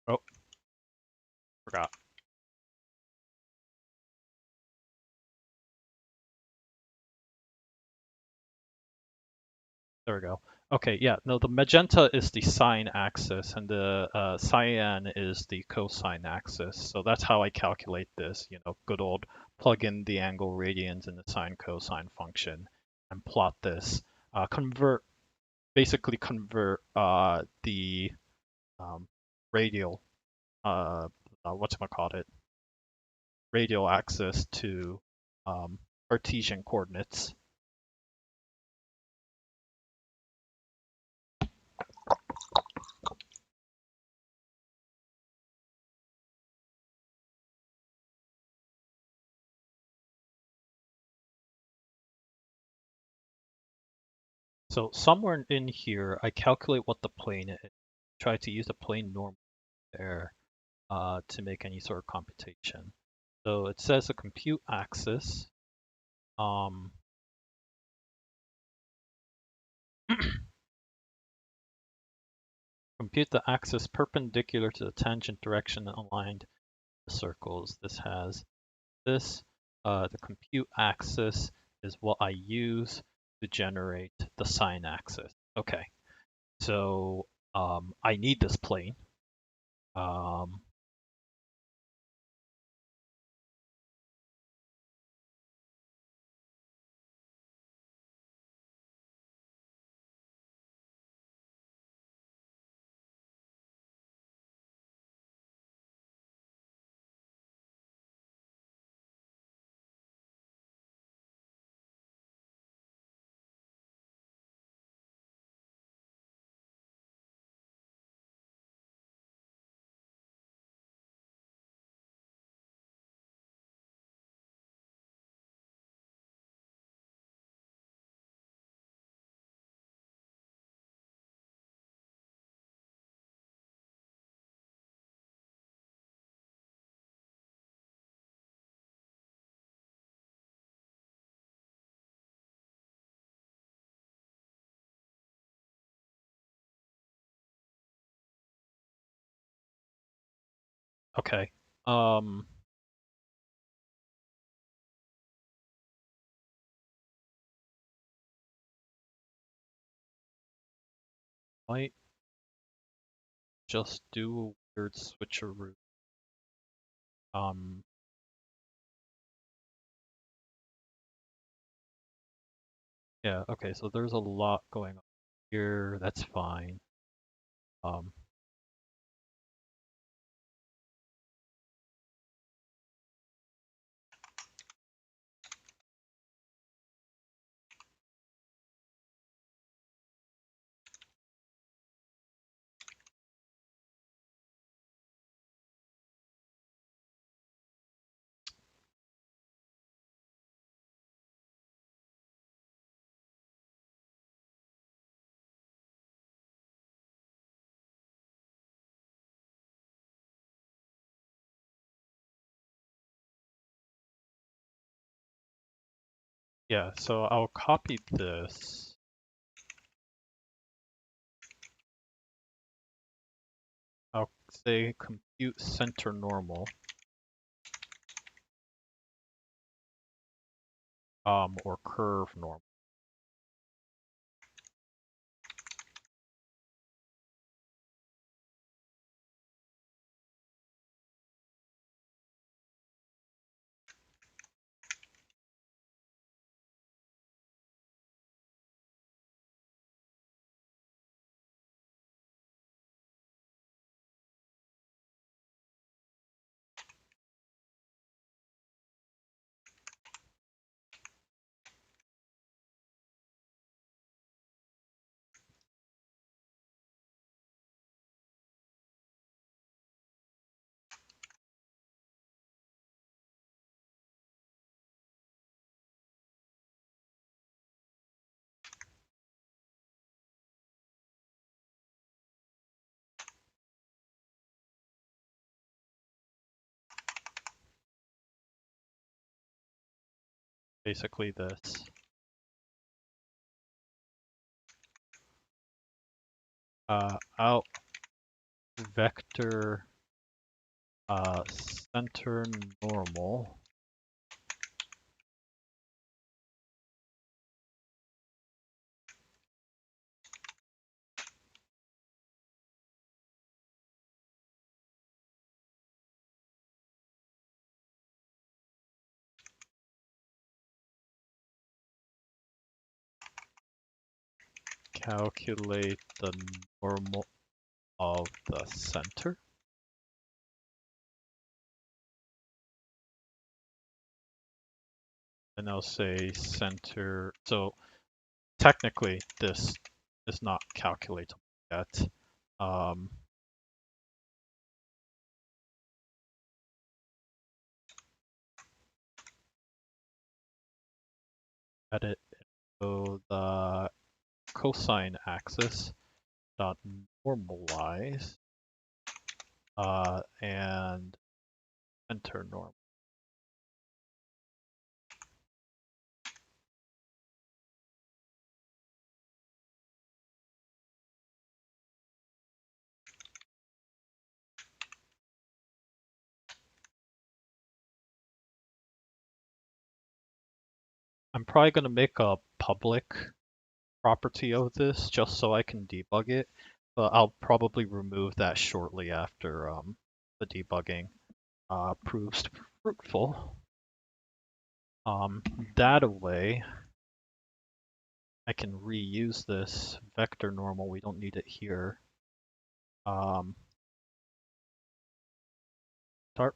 Oh, forgot. There we go. Okay, yeah, no, the magenta is the sine axis and the cyan is the cosine axis. So that's how I calculate this, good old plug in the angle radians in the sine cosine function and plot this. Basically convert the radial, whatchamacallit, radial axis to Cartesian coordinates. So somewhere in here, I calculate what the plane is. Try to use a plane normal there to make any sort of computation. So it says a compute axis. Compute the axis perpendicular to the tangent direction aligned the circles. This has this. The compute axis is what I use to generate the sine axis. Okay, so I need this plane. Okay. Might just do a weird switcheroo. Yeah, okay, so there's a lot going on here. That's fine. Um, yeah, so I'll copy this. I'll say compute center normal, or curve normal. basically this. Out vector center normal. Calculate the normal of the center. And I'll say center. So technically, this is not calculatable yet. Edit. So the cosine axis dot normalize and center norm. I'm probably going to make a public property of this just so I can debug it, but I'll probably remove that shortly after the debugging proves fruitful. That away, I can reuse this vector normal. We don't need it here. Start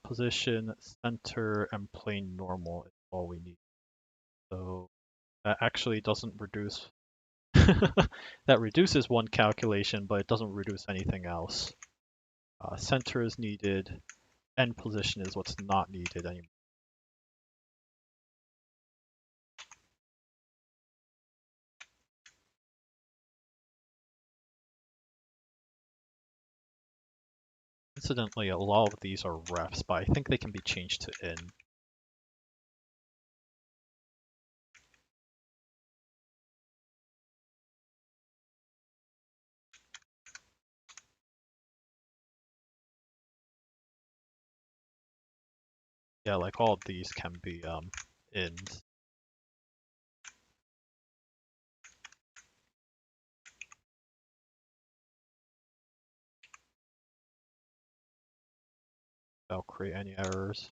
position, center, and plane normal is all we need. So that actually doesn't reduce. That reduces one calculation, but it doesn't reduce anything else. Center is needed. End position is what's not needed anymore. Incidentally, a lot of these are refs, but I think they can be changed to in. Yeah, like all of these can be ins. Without create any errors.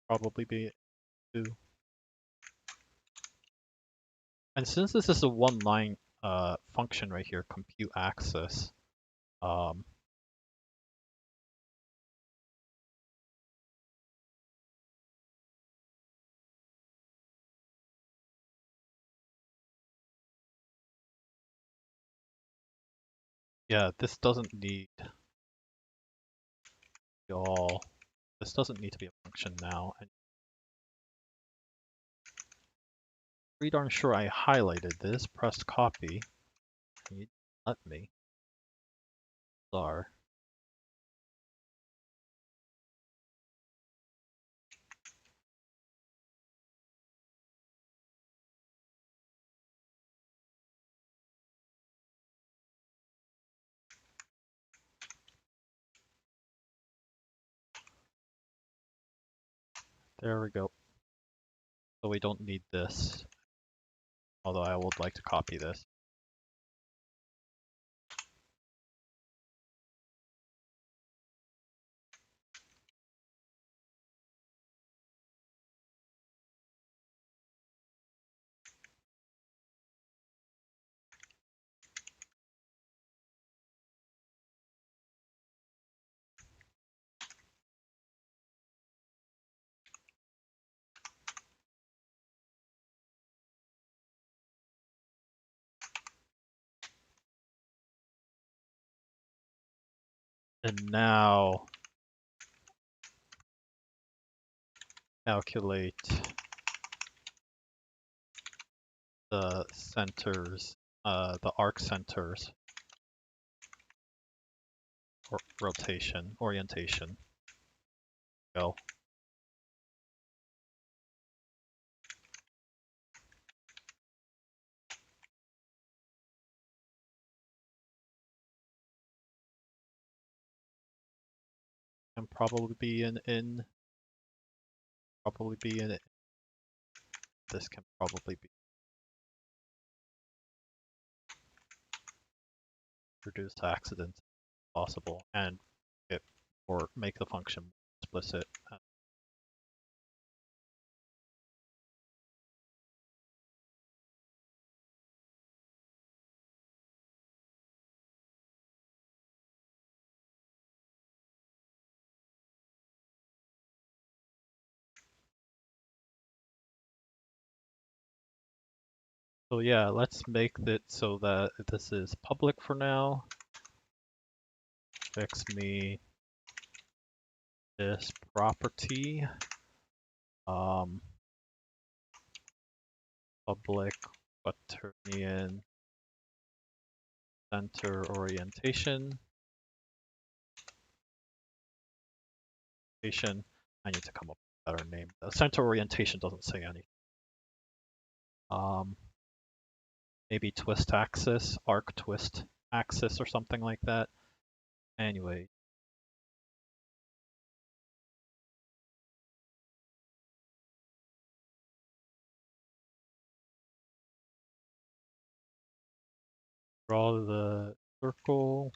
Probably be two. And since this is a one-line function right here, compute access, yeah, this doesn't need y'all. This doesn't need to be a function now. And pretty darn sure I highlighted this, pressed copy. Can you let me? Bizarre. There we go. So we don't need this, although I would like to copy this. And now calculate the centers, the arc centers, or orientation. Go. Can probably be probably be in it. This can probably be reduce accidents if possible and it or make the function explicit. So yeah, let's make it so that this is public for now. Fix me this property. Public Quaternion center orientation. I need to come up with a better name. The center orientation doesn't say anything. Maybe twist axis, arc twist axis or something like that. Anyway. Draw the circle.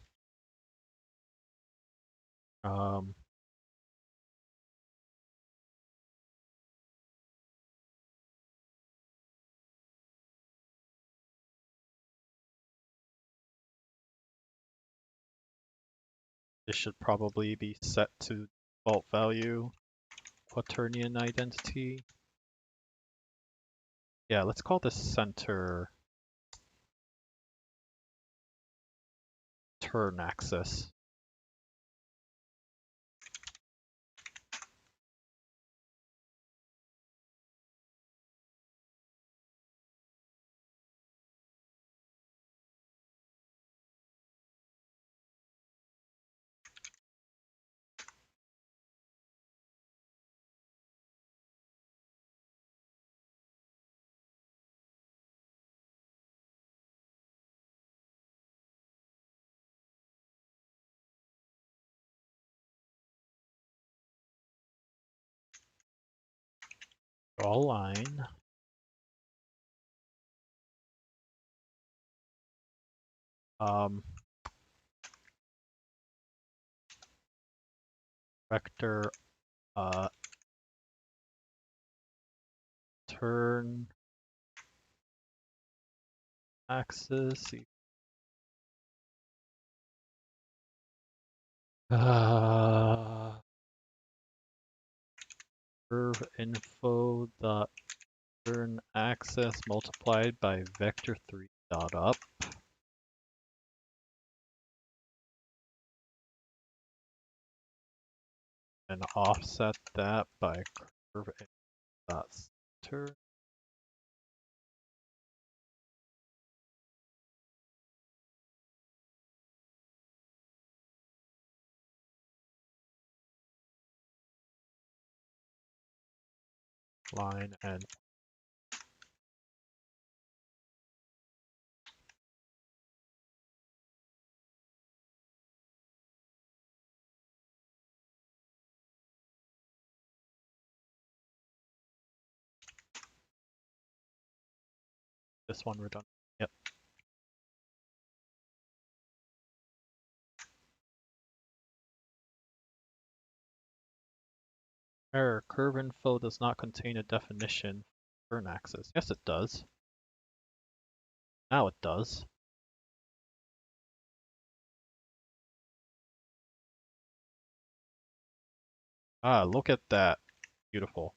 This should probably be set to default value. Quaternion identity. Yeah, let's call this center turn axis. Draw a line. Vector turn axis. Curve info dot turn axis multiplied by vector 3 dot up. And offset that by curve dot center. Line and this one we're done. Yep. Error, curve info does not contain a definition for turn axis. Yes, it does. Now it does. Ah, look at that. Beautiful.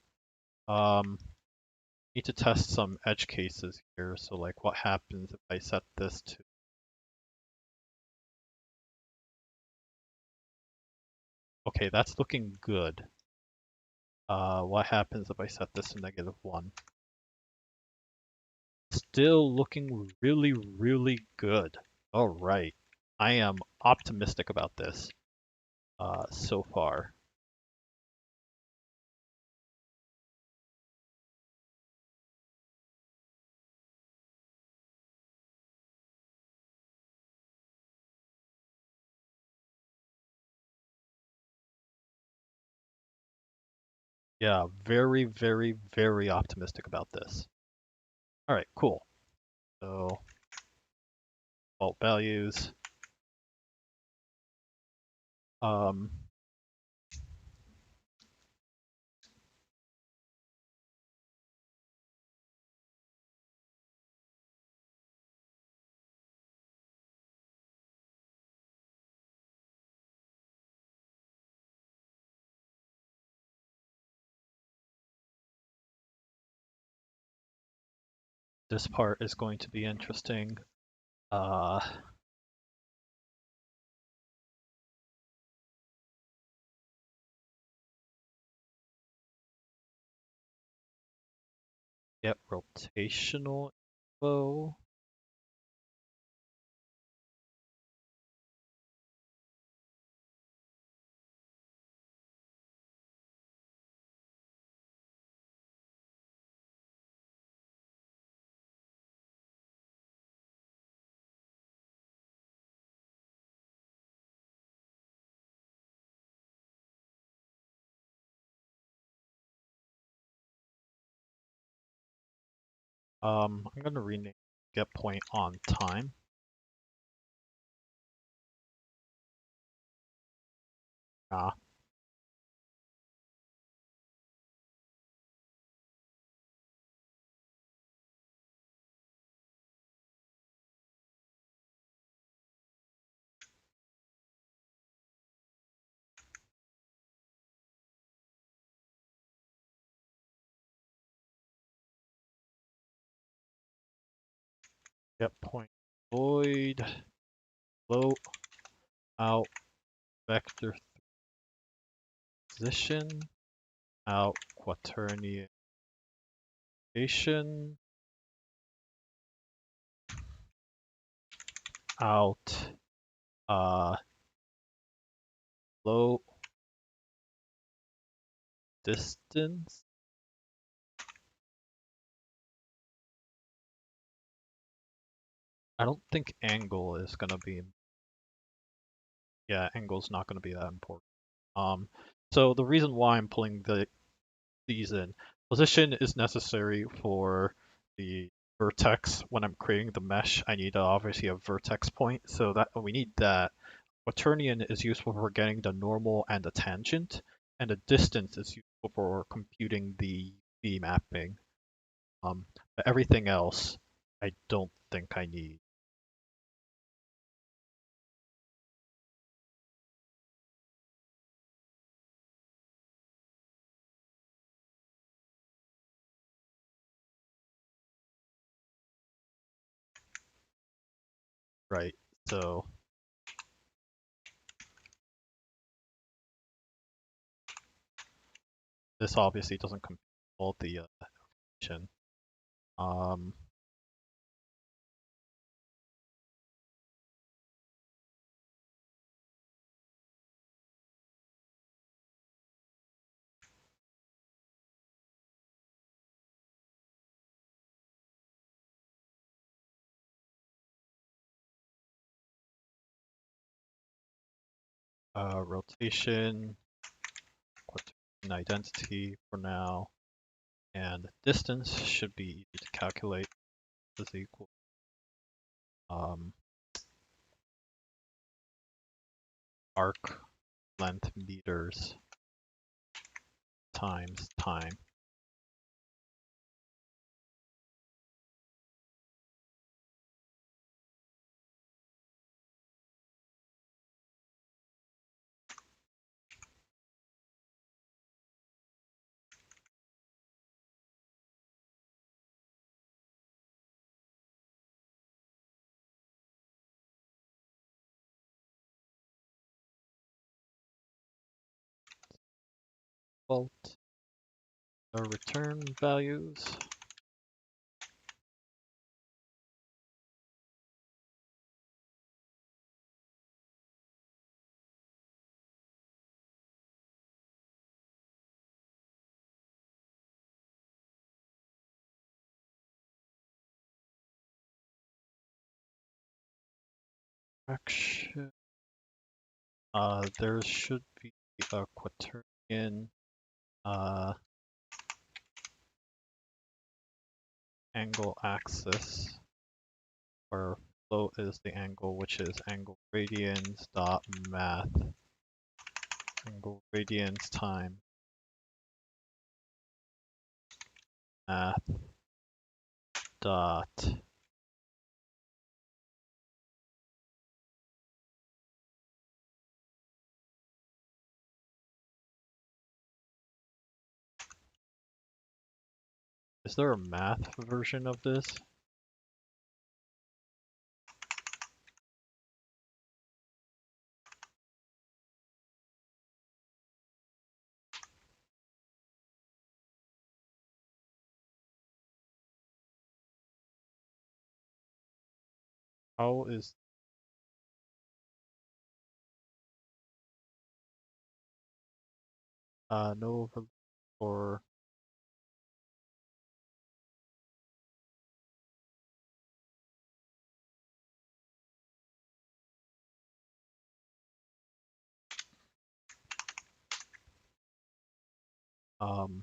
Need to test some edge cases here. So like what happens if I set this to okay, that's looking good. What happens if I set this to -1? still looking really, really good. All right. I am optimistic about this so far. Yeah, very, very, very optimistic about this. All right, cool. So, default values. Um, this part is going to be interesting. Uh, get rotational info. I'm going to rename get point on time. Ah, get point void float out vector position out quaternion out float distance. I don't think angle is gonna be, yeah, angle's not gonna be that important. So the reason why I'm pulling these in, position is necessary for the vertex. When I'm creating the mesh, I need obviously a vertex point, so that we need that. Quaternion is useful for getting the normal and the tangent, and the distance is useful for computing the V mapping. But everything else, I don't think I need. Right, so this obviously doesn't compute all the information. Um, rotation, quaternion identity for now, and distance should be easy to calculate. Is equal um, arc length meters times time. Default return values. Fraction. There should be a quaternion angle axis where float is the angle, which is angle radians dot math. Angle radians times math dot is there a math version of this? How is no overlap or um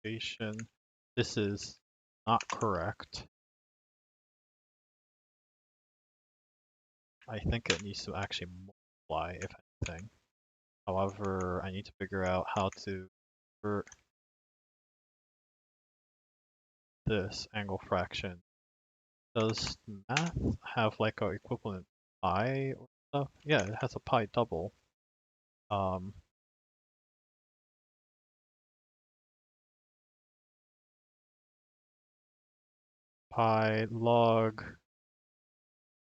elevation? This is not correct. I think it needs to actually multiply, if anything. However, I need to figure out how to convert this angle fraction. Does math have like a equivalent pi or stuff? Yeah, it has a pi double. Pi log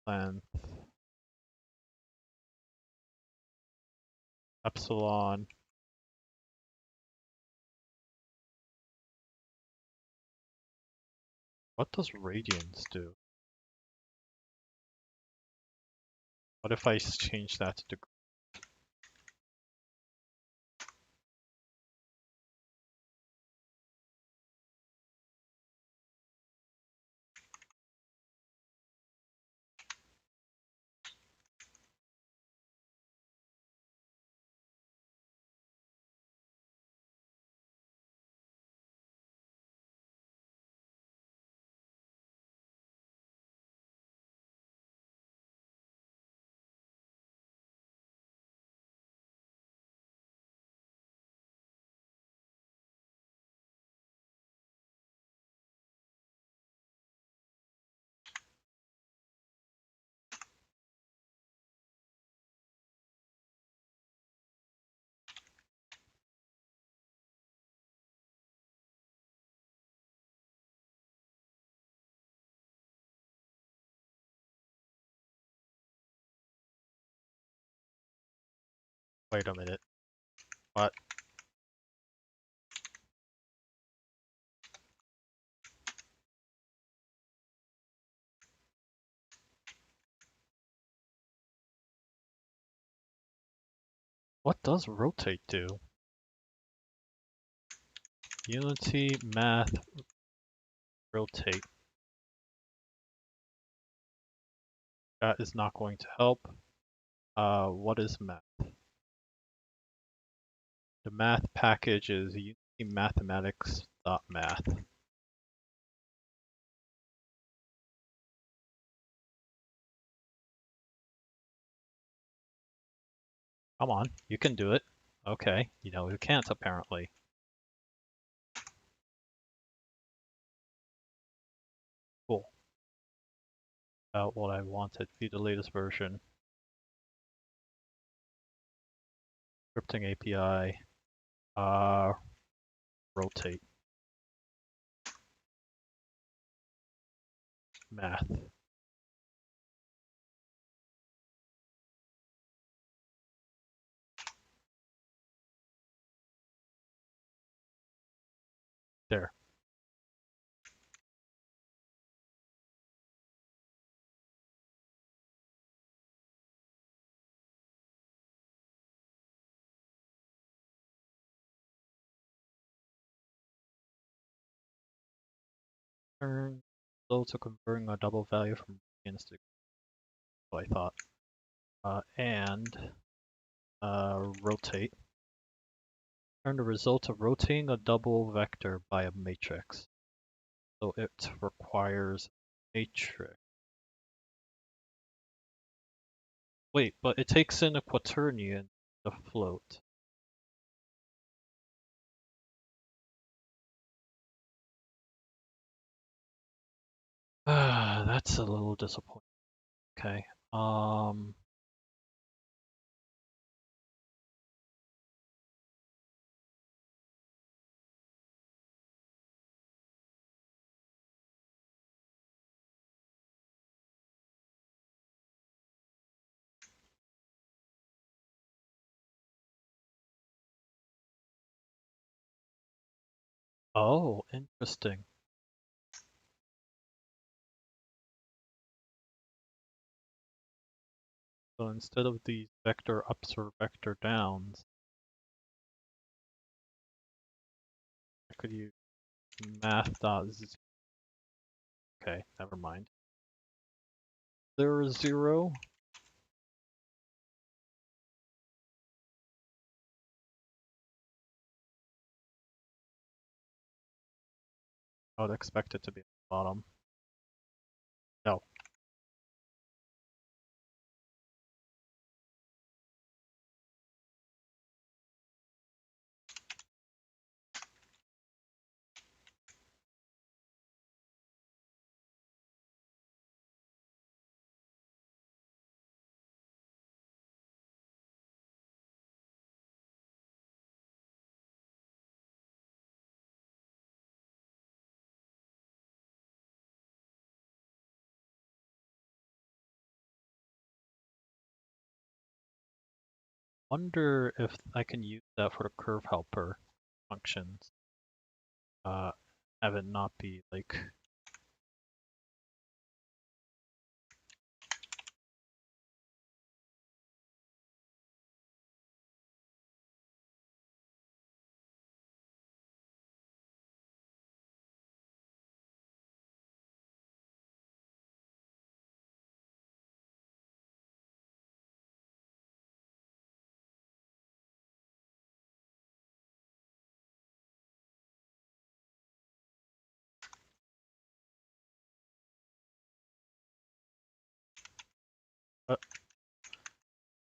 length epsilon. What does radians do? What if I change that to degree? Wait a minute. What? What does rotate do? Unity math rotate. That is not going to help. What is math? The math package is unity mathematics.math. Come on, you can do it. Okay, you know who can't apparently. Cool. About what I wanted. View the latest version. Scripting API. Rotate. Math. There. Turn results of converting a double value from radians to what I thought. And rotate. Turn the result of rotating a double vector by a matrix. So it requires matrix. Wait, but it takes in a quaternion to float. That's a little disappointing. Okay. Oh, interesting. So instead of these vector ups or vector downs, I could use math.z. Okay, never mind. 0, 0. I would expect it to be at the bottom. No. Wonder if I can use that for the curve helper functions. Have it not be like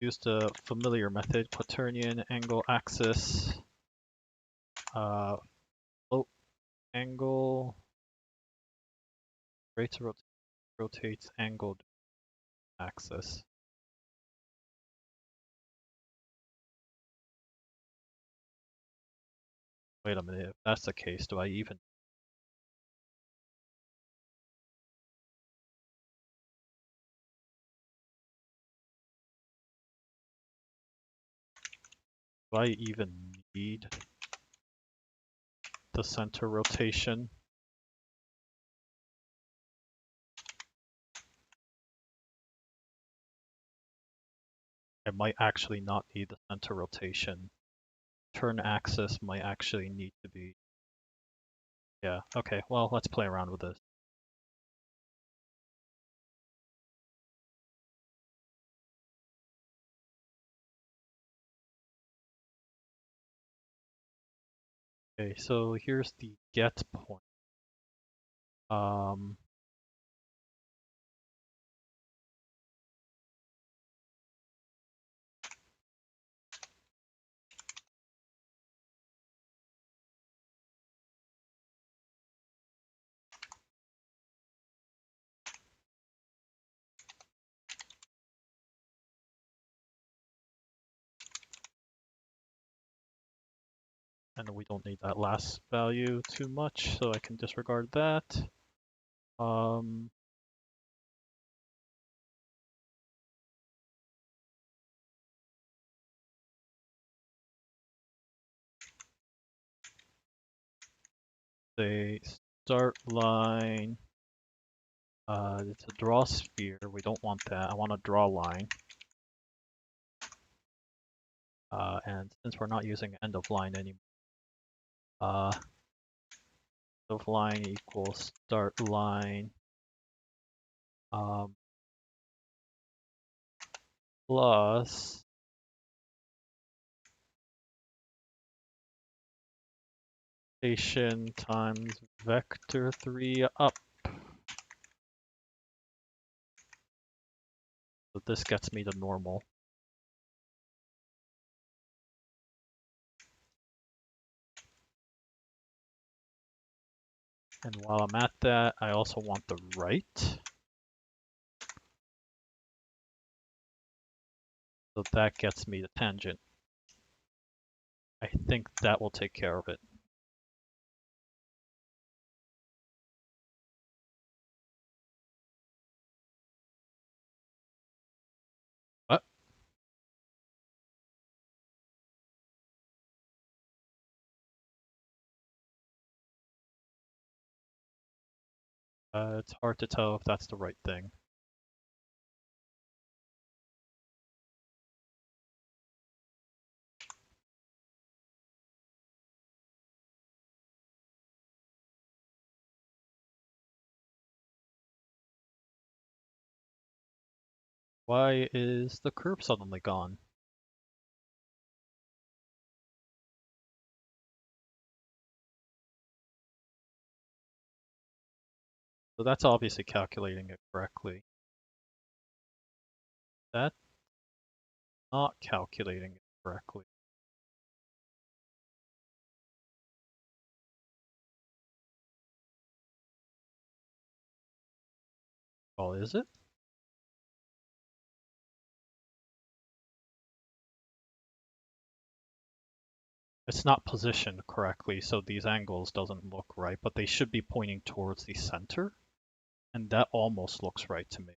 use the familiar method, quaternion, angle, axis, float angle, rate to rotates angled axis. Wait a minute, if that's the case, do I even need the center rotation? I might actually not need the center rotation. Turn axis might actually need to be. Yeah, okay, well, let's play around with this. Okay, so here's the get point. Um, and we don't need that last value too much, so I can disregard that. Um, say start line. It's a draw sphere. We don't want that. I want a draw line. And since we're not using end of line anymore, end of line equals start line plus station times vector 3 up. So this gets me to normal. And while I'm at that, I also want the right. So that gets me the tangent. I think that will take care of it. What? It's hard to tell if that's the right thing. Why is the curve suddenly gone? So that's obviously calculating it correctly. That's not calculating it correctly. Oh, is it? It's not positioned correctly, so these angles doesn't look right, but they should be pointing towards the center, and that almost looks right to me.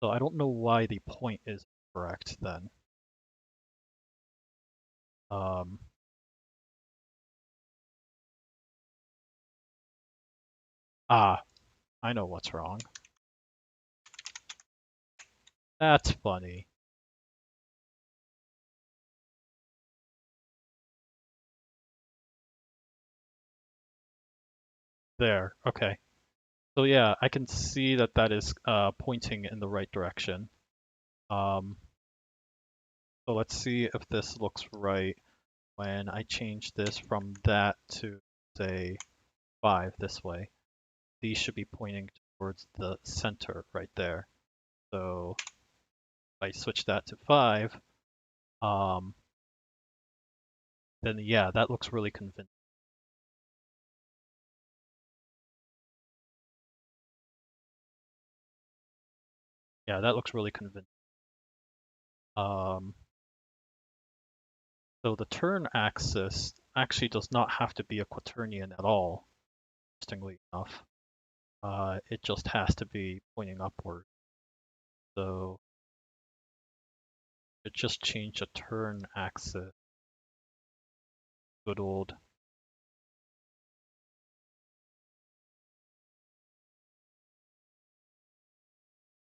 So I don't know why the point is correct then. I know what's wrong. That's funny. There, okay. So yeah, I can see that that is pointing in the right direction. So let's see if this looks right when I change this from that to, say, 5 this way. These should be pointing towards the center right there. So if I switch that to 5, then yeah, that looks really convincing. Yeah, that looks really convincing. So the turn axis actually does not have to be a quaternion at all, interestingly enough. It just has to be pointing upward. So it just changed the turn axis. Good old.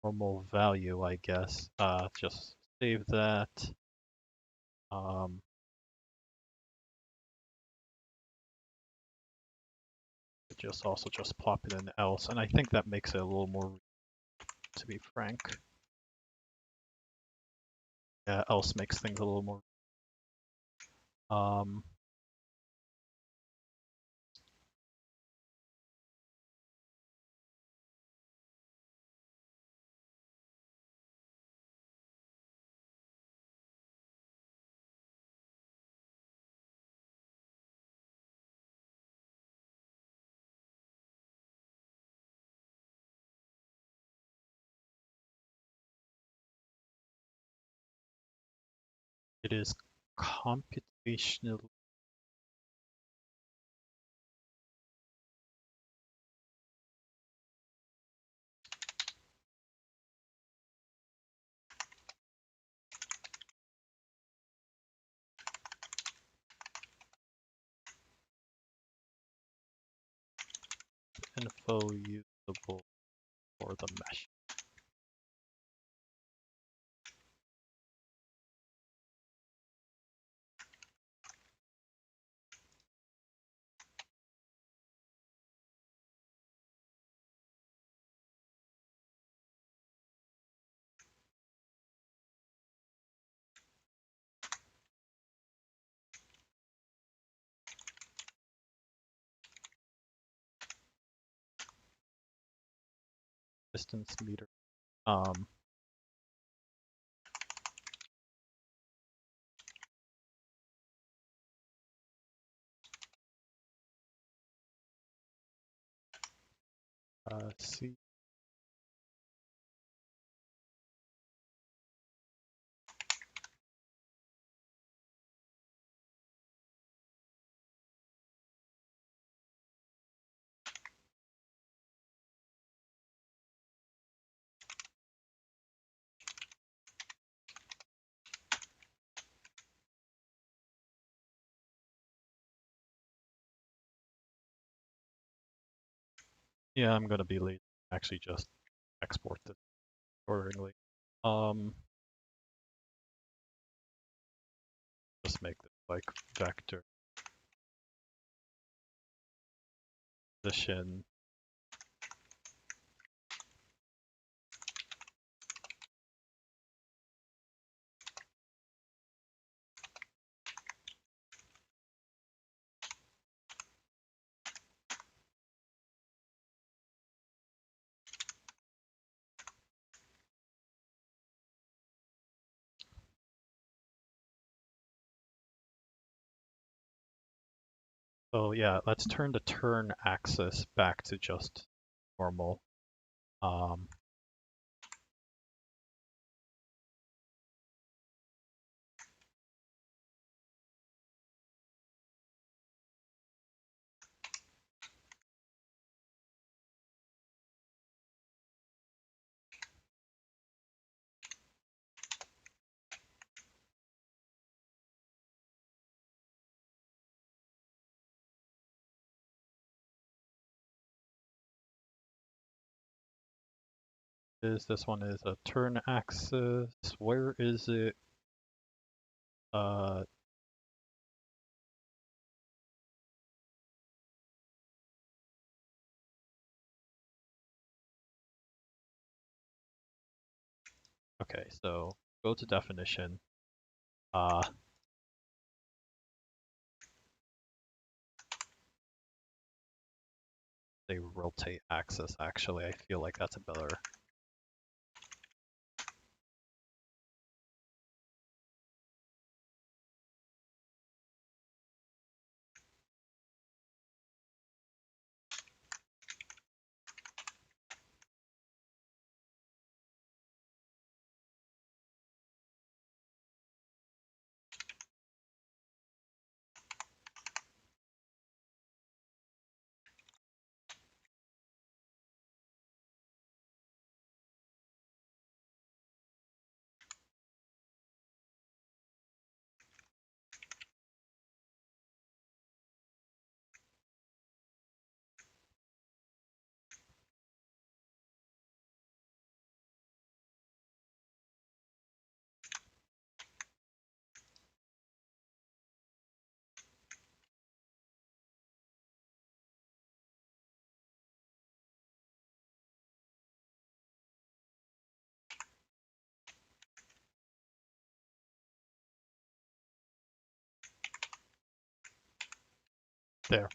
Normal value, I guess. Just save that. Just also just plop it in else, and I think that makes it a little more, to be frank. Yeah, else makes things a little more. It is computational. info usable for the mesh. Distance meter. See. Yeah, I'm gonna be late. Actually, just export this accordingly. Just make this like vector position. So yeah, let's turn the turn axis back to just normal. This one is a turn axis. Where is it? Okay, so go to definition. They rotate axis, actually. I feel like that's a better. There.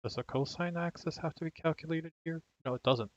Does a cosine axis have to be calculated here? No, it doesn't.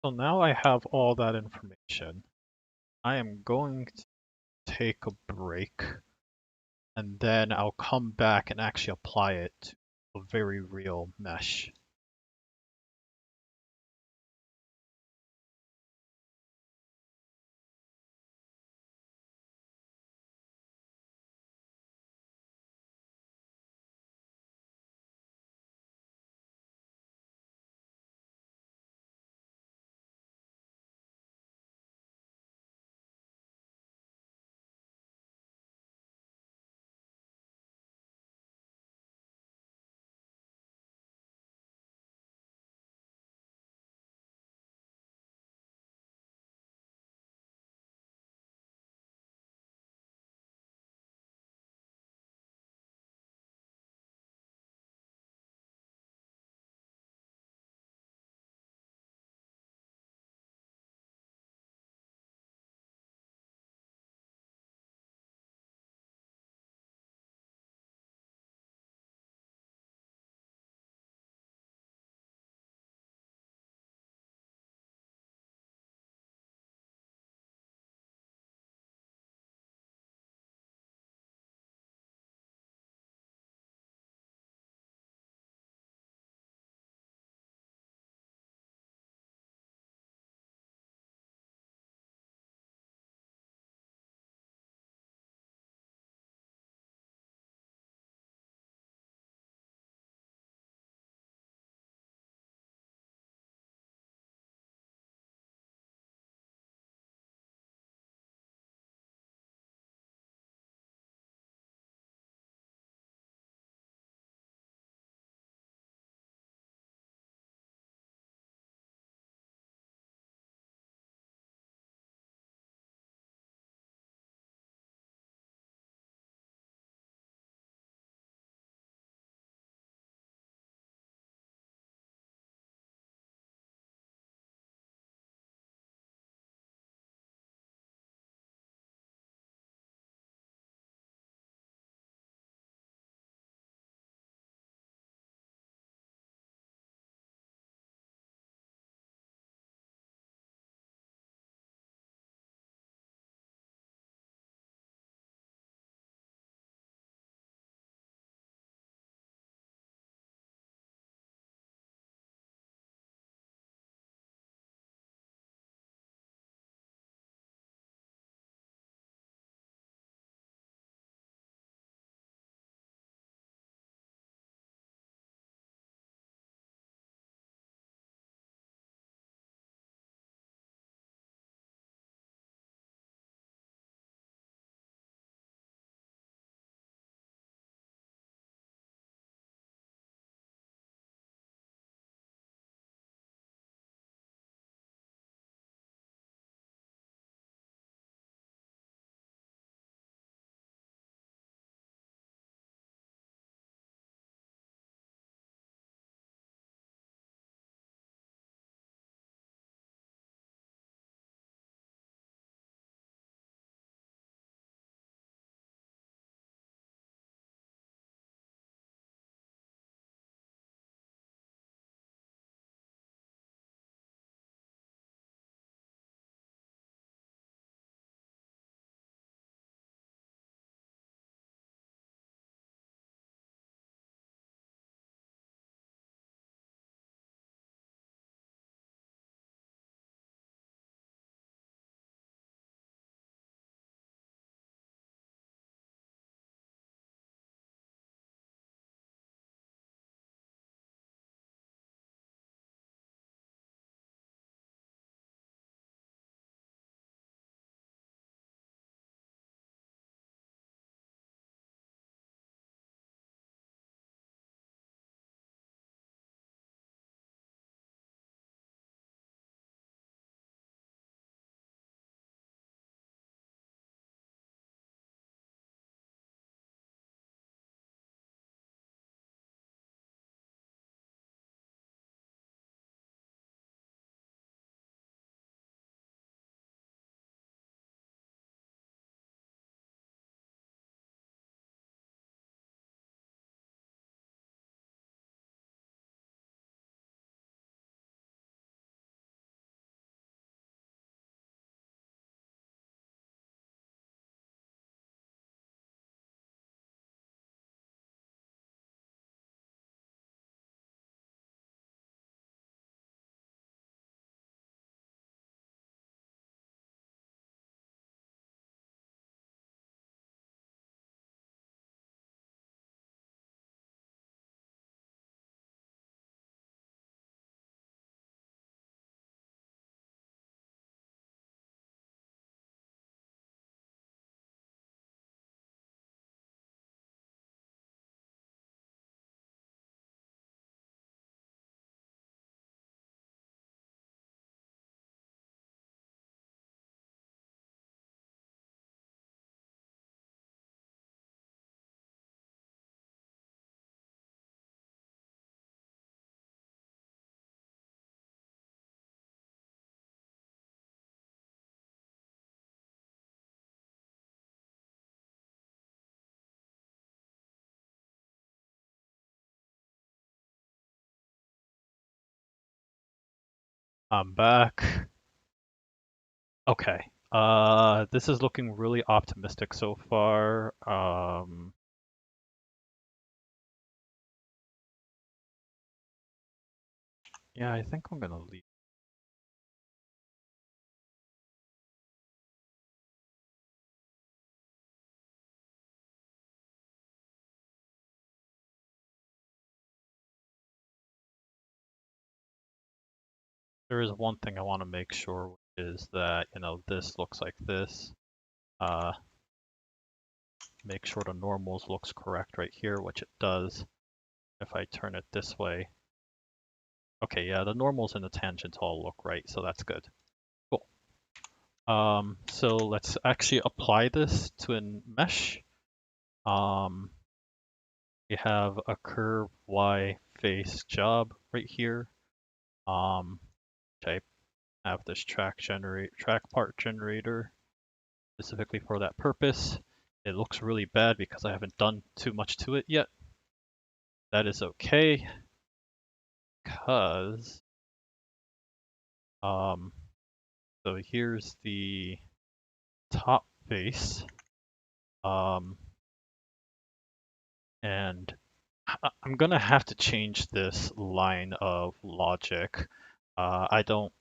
So now I have all that information. I am going to take a break and then I'll come back and actually apply it to a very real mesh. I'm back. Okay. This is looking really optimistic so far. Yeah, I think I'm gonna leave. There is one thing I want to make sure, which is that, this looks like this. Uh, make sure the normals looks correct right here, which it does. If I turn it this way. Okay, yeah, the normals and the tangents all look right, so that's good. Cool. So let's actually apply this to a mesh. Um, we have a curve Y face job right here. Which I have this track part generator specifically for that purpose. It looks really bad because I haven't done too much to it yet. That is okay, because so here's the top face, and I'm gonna have to change this line of logic. I don't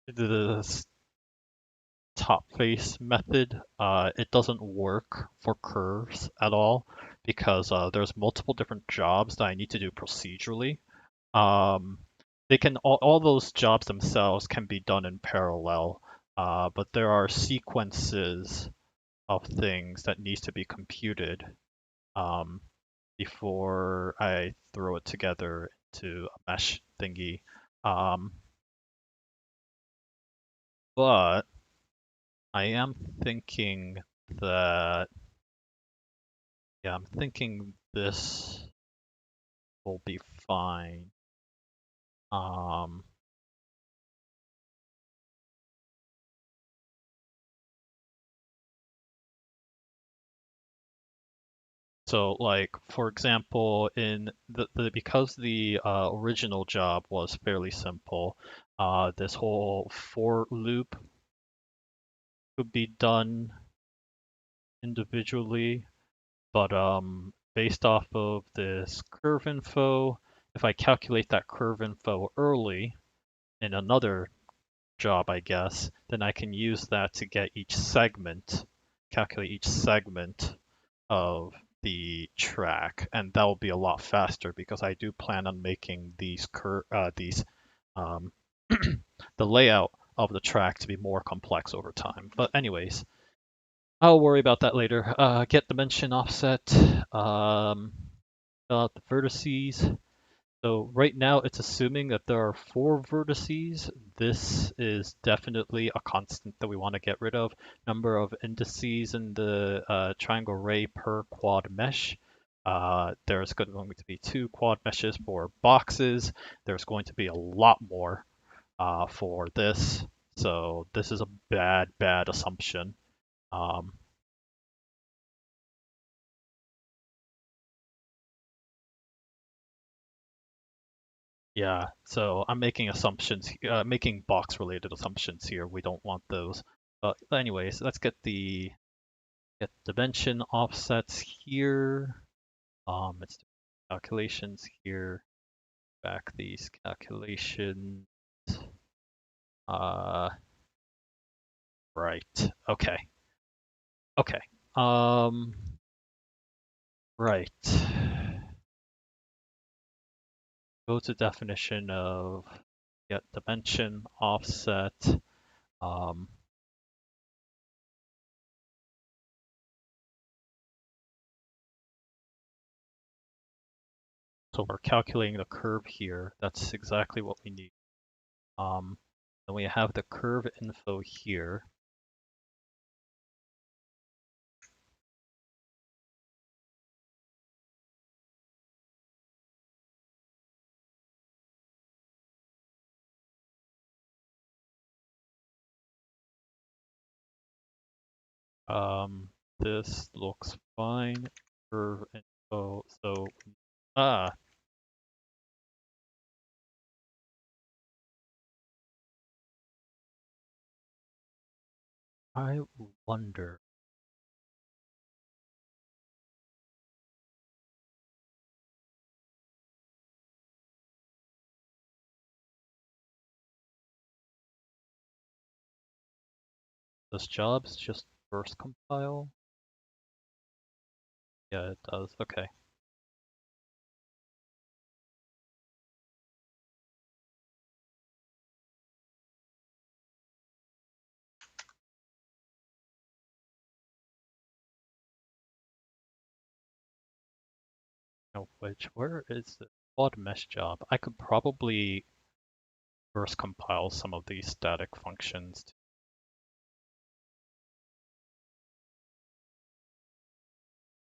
this top face method, it doesn't work for curves at all because there's multiple different jobs that I need to do procedurally. Um, they can all those jobs themselves can be done in parallel, but there are sequences of things that needs to be computed um, before I throw it together into a mesh thingy. Um, but I am thinking that, yeah, I'm thinking this will be fine. Um, so like, for example, in because the original job was fairly simple, this whole for loop could be done individually, but based off of this curve info, if I calculate that curve info early in another job, I guess, then I can use that to get calculate each segment of the track, and that will be a lot faster because I do plan on making these um, the layout of the track to be more complex over time. But anyways, I'll worry about that later. Get dimension offset, fill out the vertices. So right now it's assuming that there are 4 vertices. This is definitely a constant that we want to get rid of. Number of indices in the triangle array per quad mesh. There's going to be 2 quad meshes for boxes. There's going to be a lot more for this. So this is a bad assumption. Um, Yeah, so I'm making making box-related assumptions here. We don't want those. But anyways, let's get dimension offsets here. Let's do calculations here. Back these calculations. Uh, right. Okay. Okay. Um, right. Go to definition of get dimension offset. Um, So we're calculating the curve here. That's exactly what we need. Um, then we have the curve info here. This looks fine. Curve info. So, ah, I wonder. Does jobs just first compile? Yeah, it does. Okay. No, where is the quad mesh job? I could probably first compile some of these static functions.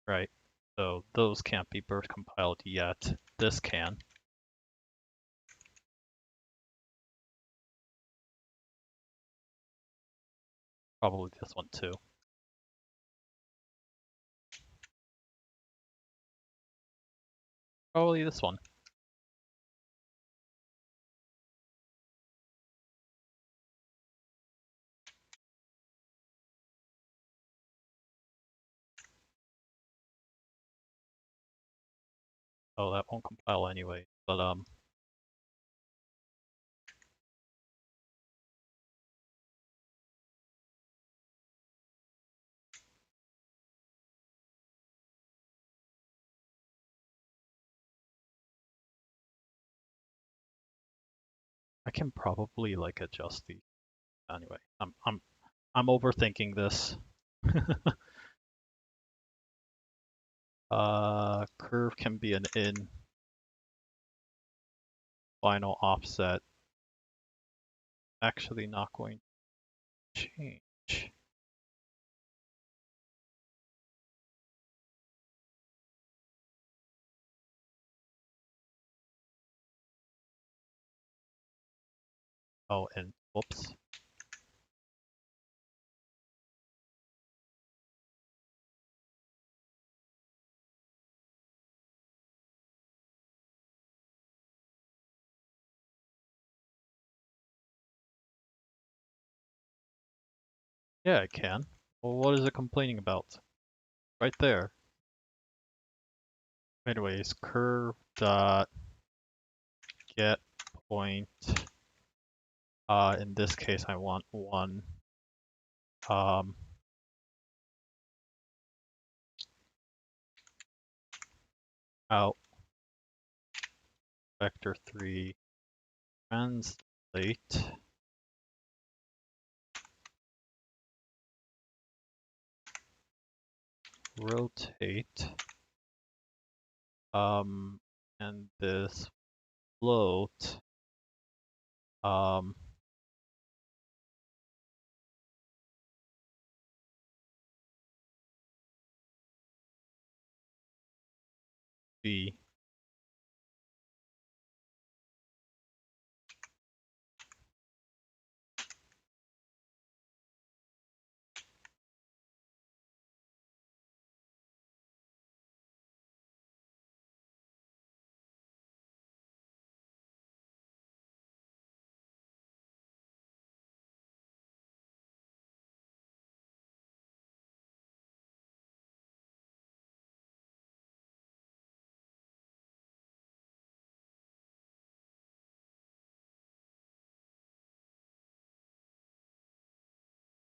Right. So those can't be burst compiled yet. This can. Probably this one too. Probably this one. Oh, that won't compile anyway. But I can probably like adjust the anyway. I'm overthinking this. Curve can be an in. Final offset. Actually not going to change. Oh, and whoops. Yeah, it can. Well, what is it complaining about? Right there. Anyways, curve dot get point. In this case, I want one. Um, out vector 3 translate rotate and this float b.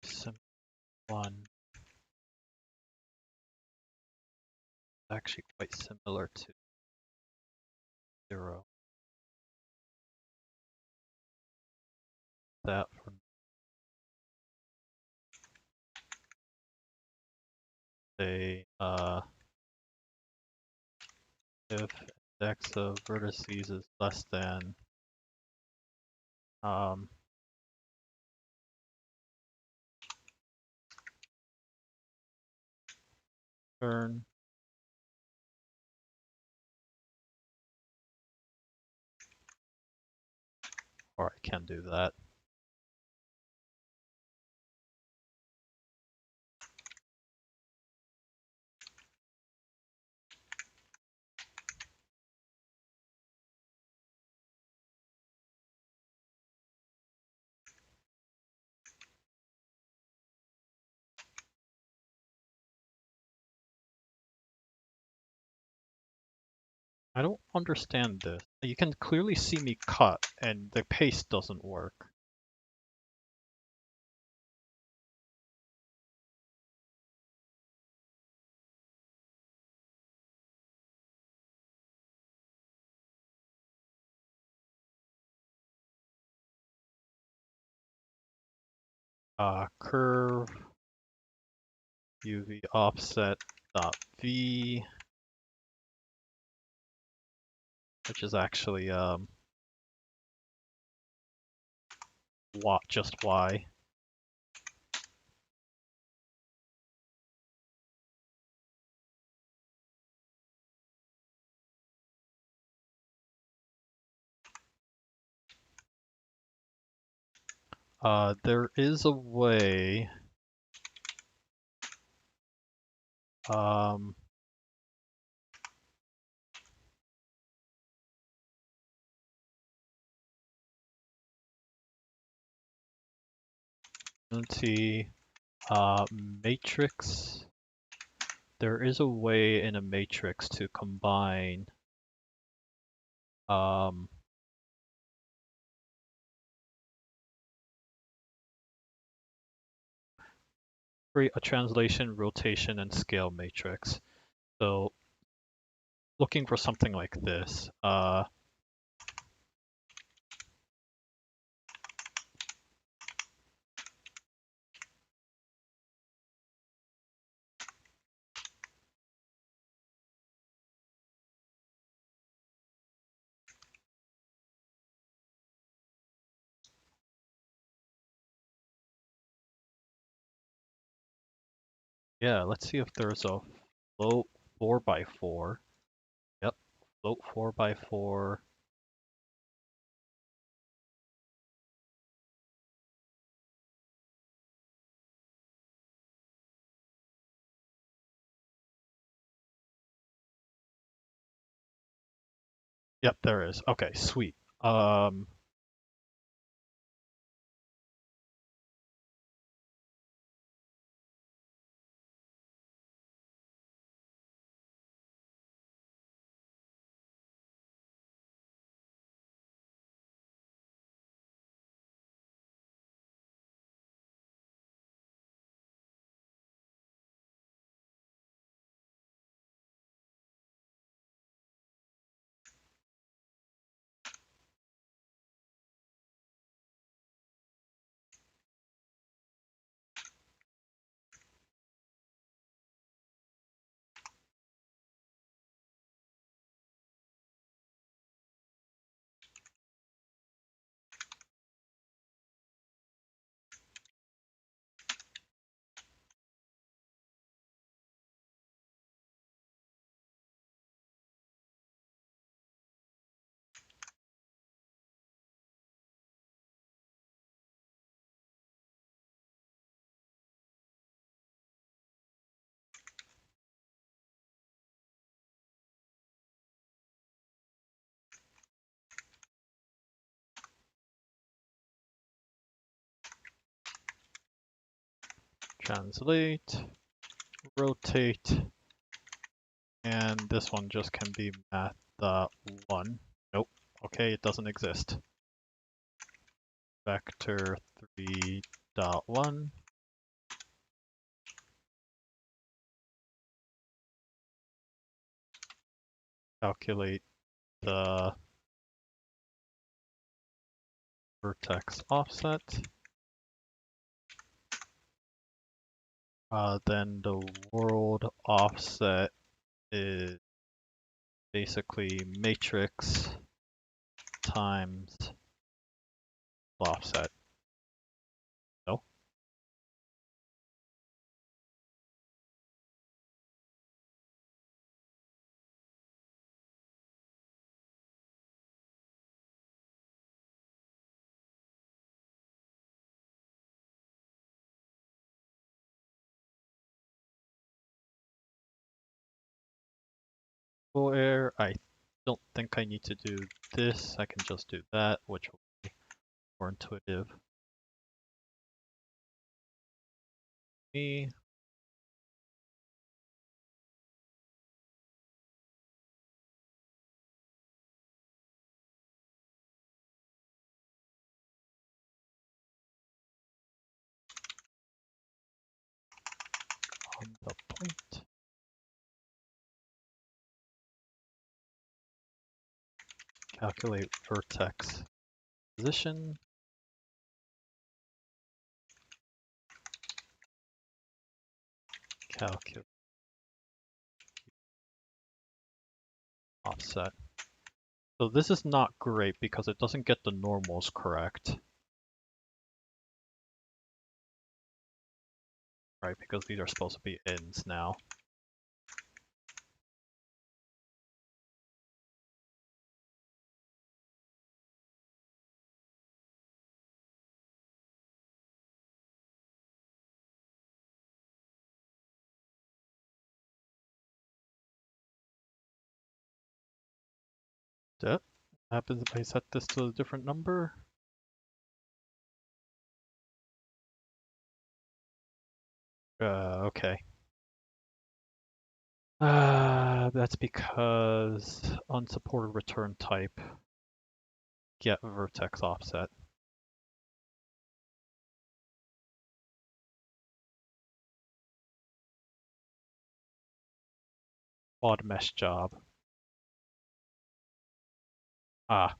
Sim one actually quite similar to 0. That for say if index of vertices is less than um, turn, or I can do that. I don't understand this. You can clearly see me cut, and the paste doesn't work. Curve UV offset dot V, which is actually just Y. There is a way. Um, Unity matrix. There is a way in a matrix to combine create a translation, rotation, and scale matrix. So looking for something like this. Yeah, let's see if there's a float 4x4. Yep, float 4x4. Yep, there is. Okay, sweet. Translate, rotate, and this one just can be math.1. Nope. Okay, it doesn't exist. Vector 3.1. Calculate the vertex offset. Then the world offset is basically matrix times offset. No? Where I don't think I need to do this. I can just do that, which will be more intuitive. Me. on the point. Calculate vertex position. Calculate offset. So this is not great because it doesn't get the normals correct. Right, because these are supposed to be ins now. What happens if I set this to a different number? Okay. That's because unsupported return type get vertex offset. Odd mesh job. Ah.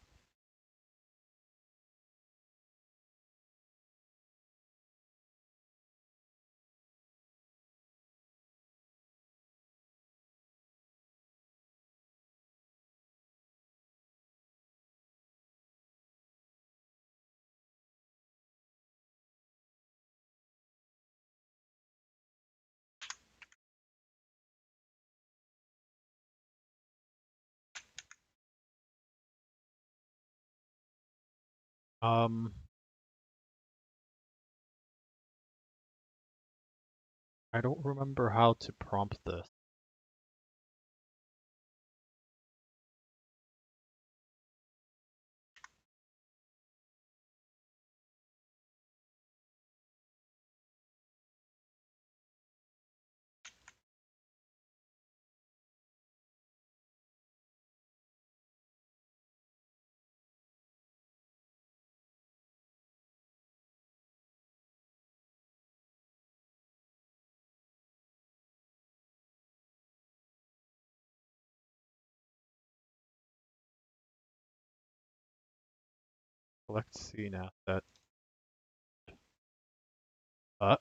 I don't remember how to prompt this. Select scene asset. Uh,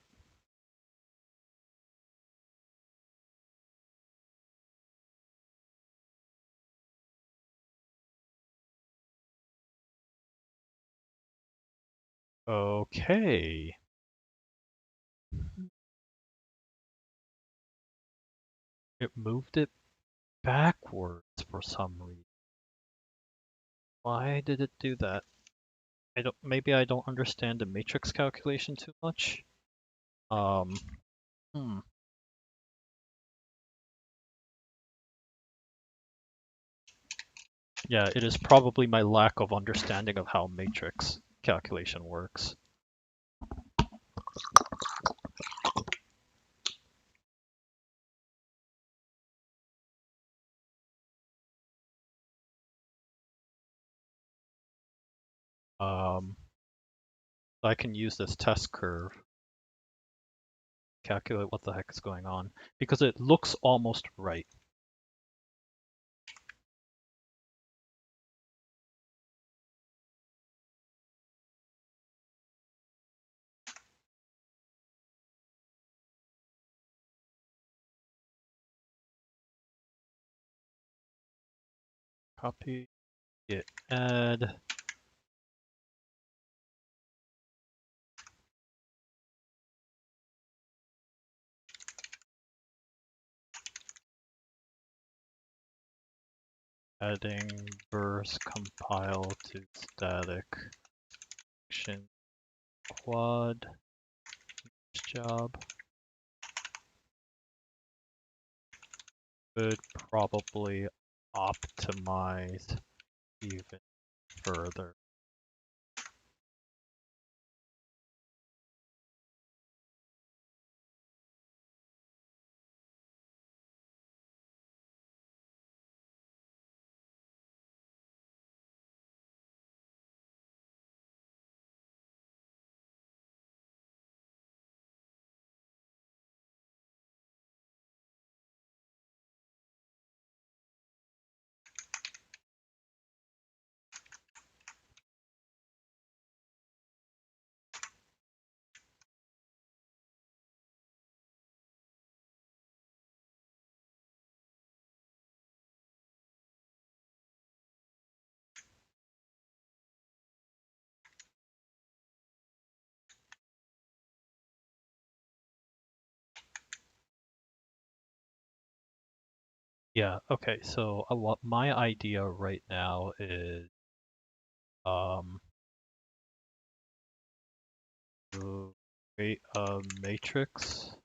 okay. It moved it backwards for some reason. Why did it do that? Maybe I don't understand the matrix calculation too much. Um, hmm. Yeah, it is probably my lack of understanding of how matrix calculation works. I can use this test curve, calculate what the heck is going on, because it looks almost right. Copy, git add. Adding verse compile to static function quad job could probably optimize even further. Yeah, okay, so what my idea right now is um to create a matrix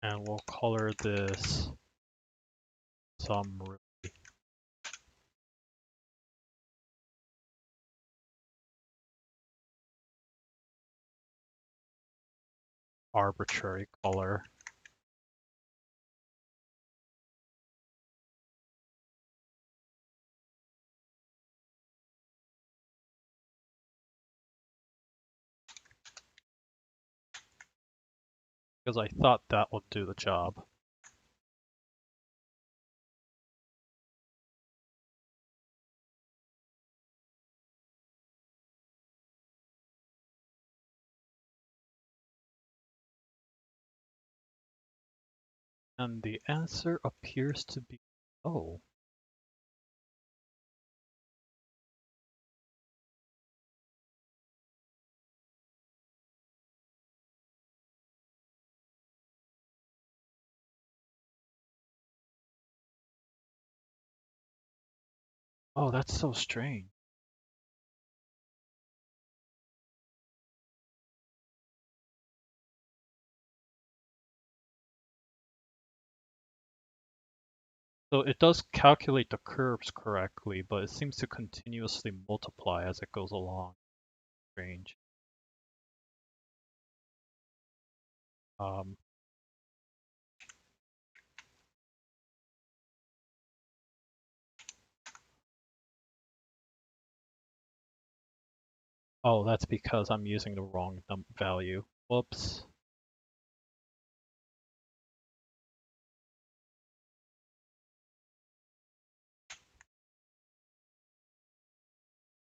and we'll color this some arbitrary color. Because I thought that would do the job. And the answer appears to be oh. Oh, that's so strange. So it does calculate the curves correctly, but it seems to continuously multiply as it goes along. Strange. Um, oh, that's because I'm using the wrong value. Whoops.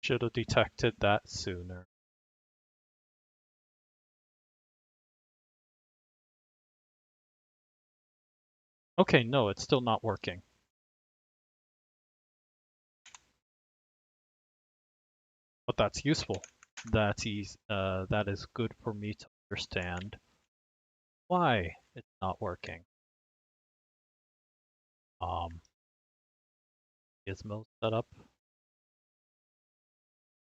Should have detected that sooner. Okay, no, it's still not working. But that's useful. That is good for me to understand why it's not working. Gizmo setup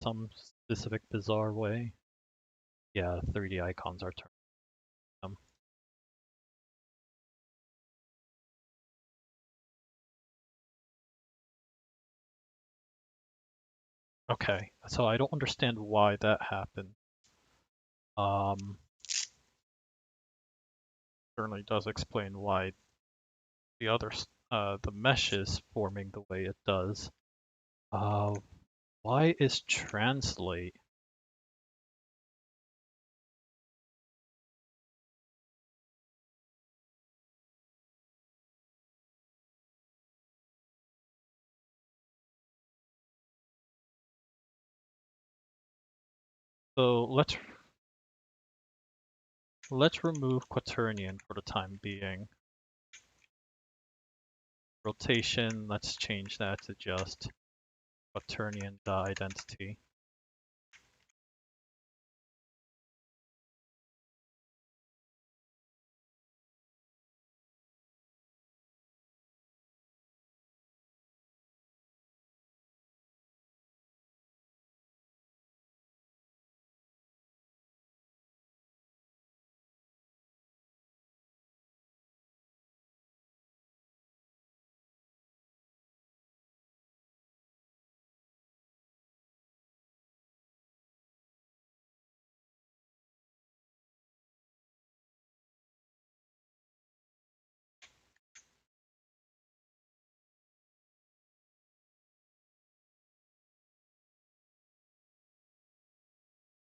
some specific bizarre way. Yeah, 3D icons are turned on. Okay, so I don't understand why that happened. Certainly does explain why the mesh is forming the way it does. Uh, why is translate? So let's remove Quaternion for the time being. Rotation, let's change that to just Quaternion identity.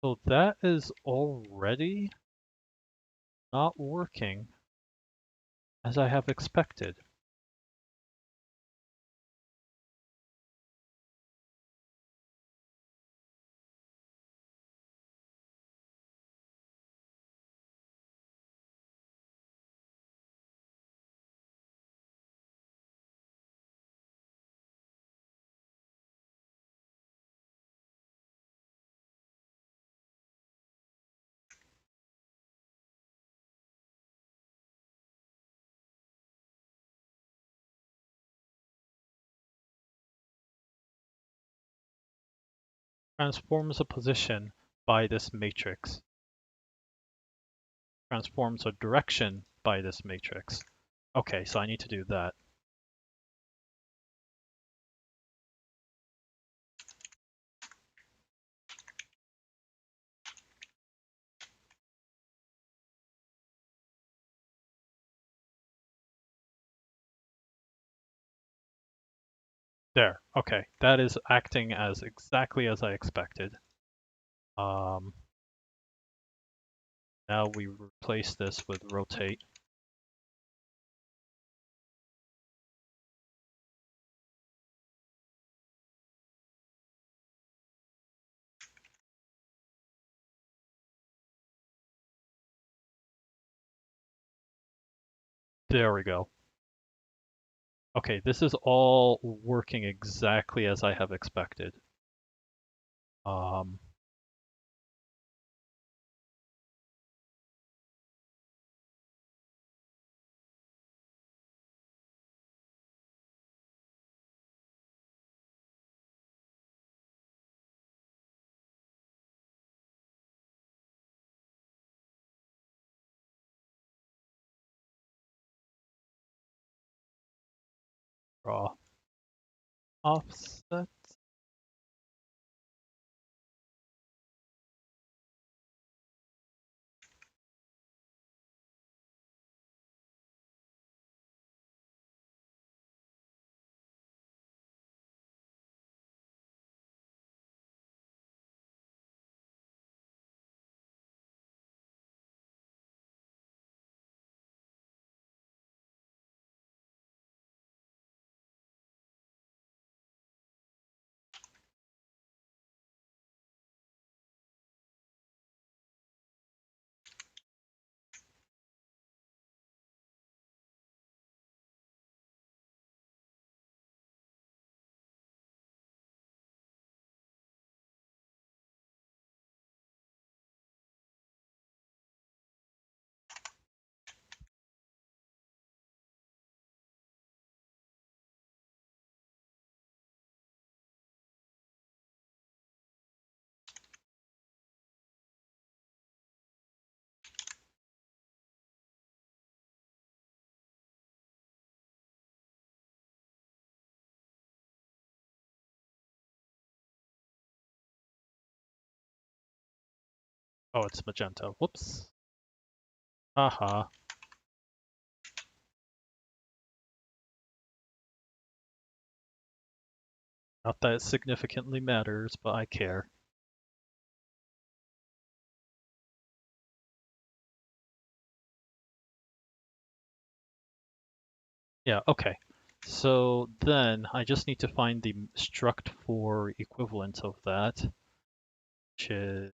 So that is already not working as I have expected. Transforms a position by this matrix. Transforms a direction by this matrix. Okay, so I need to do that. There, okay, that is acting as exactly as I expected. Um, Now we replace this with rotate. There we go. Okay, this is all working exactly as I have expected. Um, Draw offset. Oh, it's magenta. Whoops. Haha. Not that it significantly matters, but I care. Yeah, okay. So then I just need to find the struct for equivalent of that, which is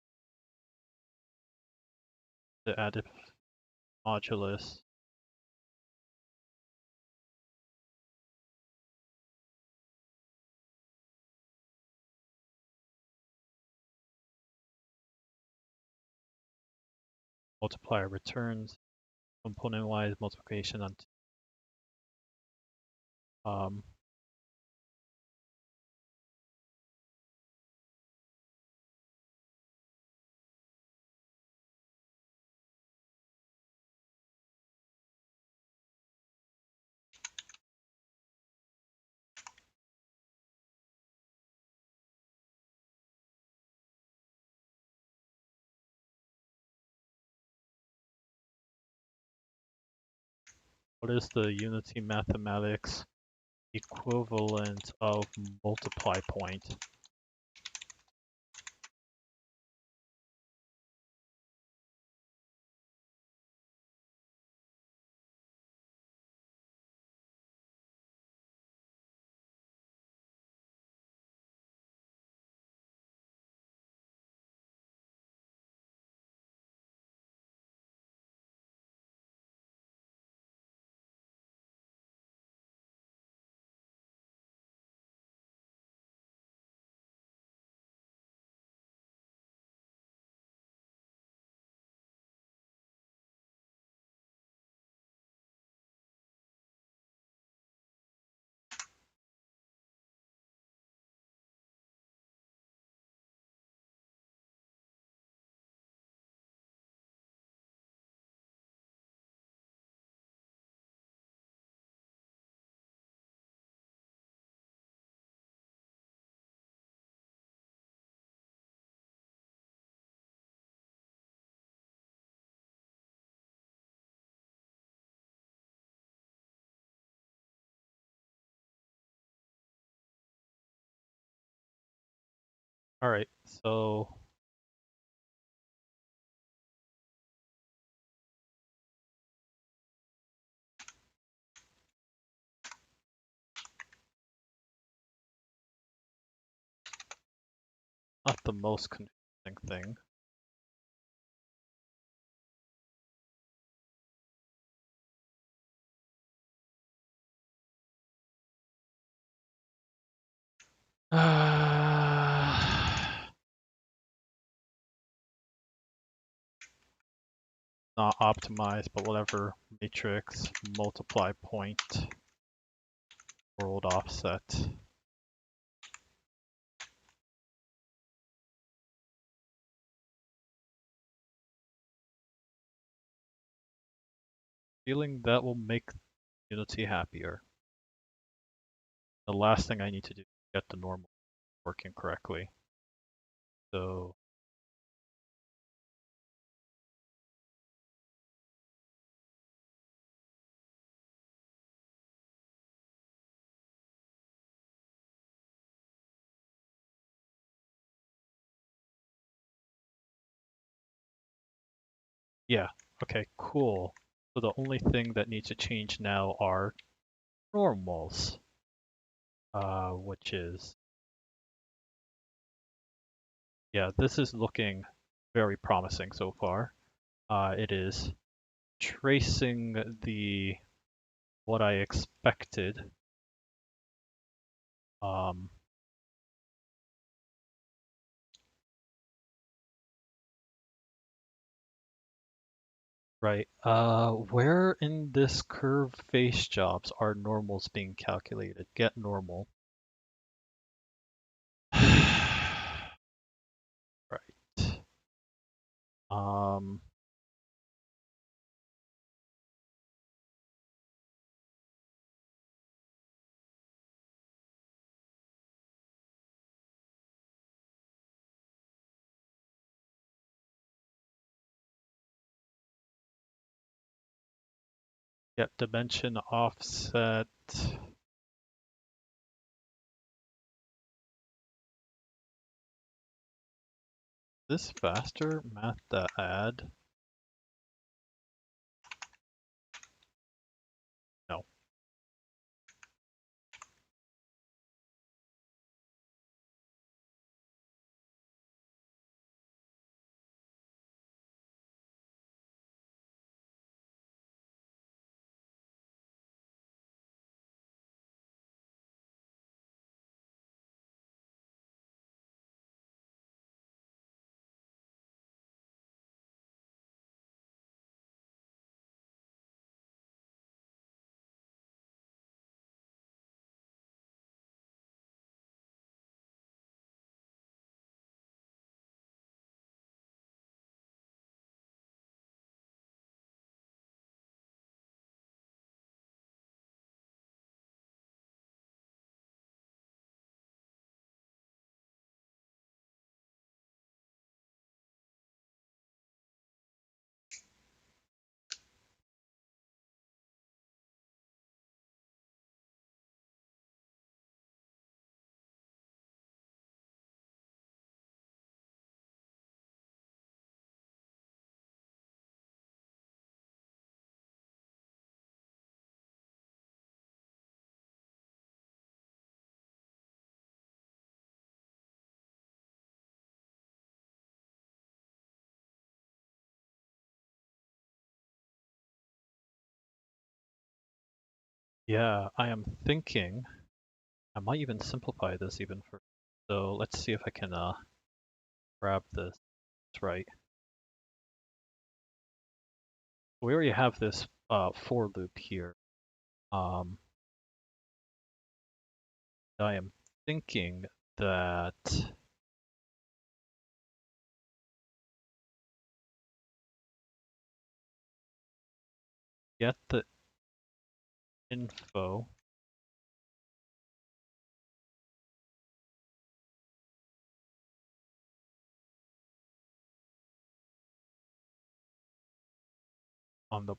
the additive modulus. Multiplier returns, component-wise multiplication on um, what is the unity mathematics equivalent of multiply point? All right, so not the most confusing thing. Not optimized, but whatever. Matrix, multiply point, world offset. Feeling that will make Unity happier. The last thing I need to do is get the normal working correctly. So yeah, okay, cool. So the only thing that needs to change now are normals, which is, yeah, this is looking very promising so far. It is tracing the what I expected. Um, right. Where in this curve face jobs are normals being calculated? Get normal. Right. Um, get dimension offset. This faster? Math the add? No. Yeah, I am thinking I might even simplify this even further. So let's see if I can grab this right. We already have this for loop here. Um, I am thinking that get the info on the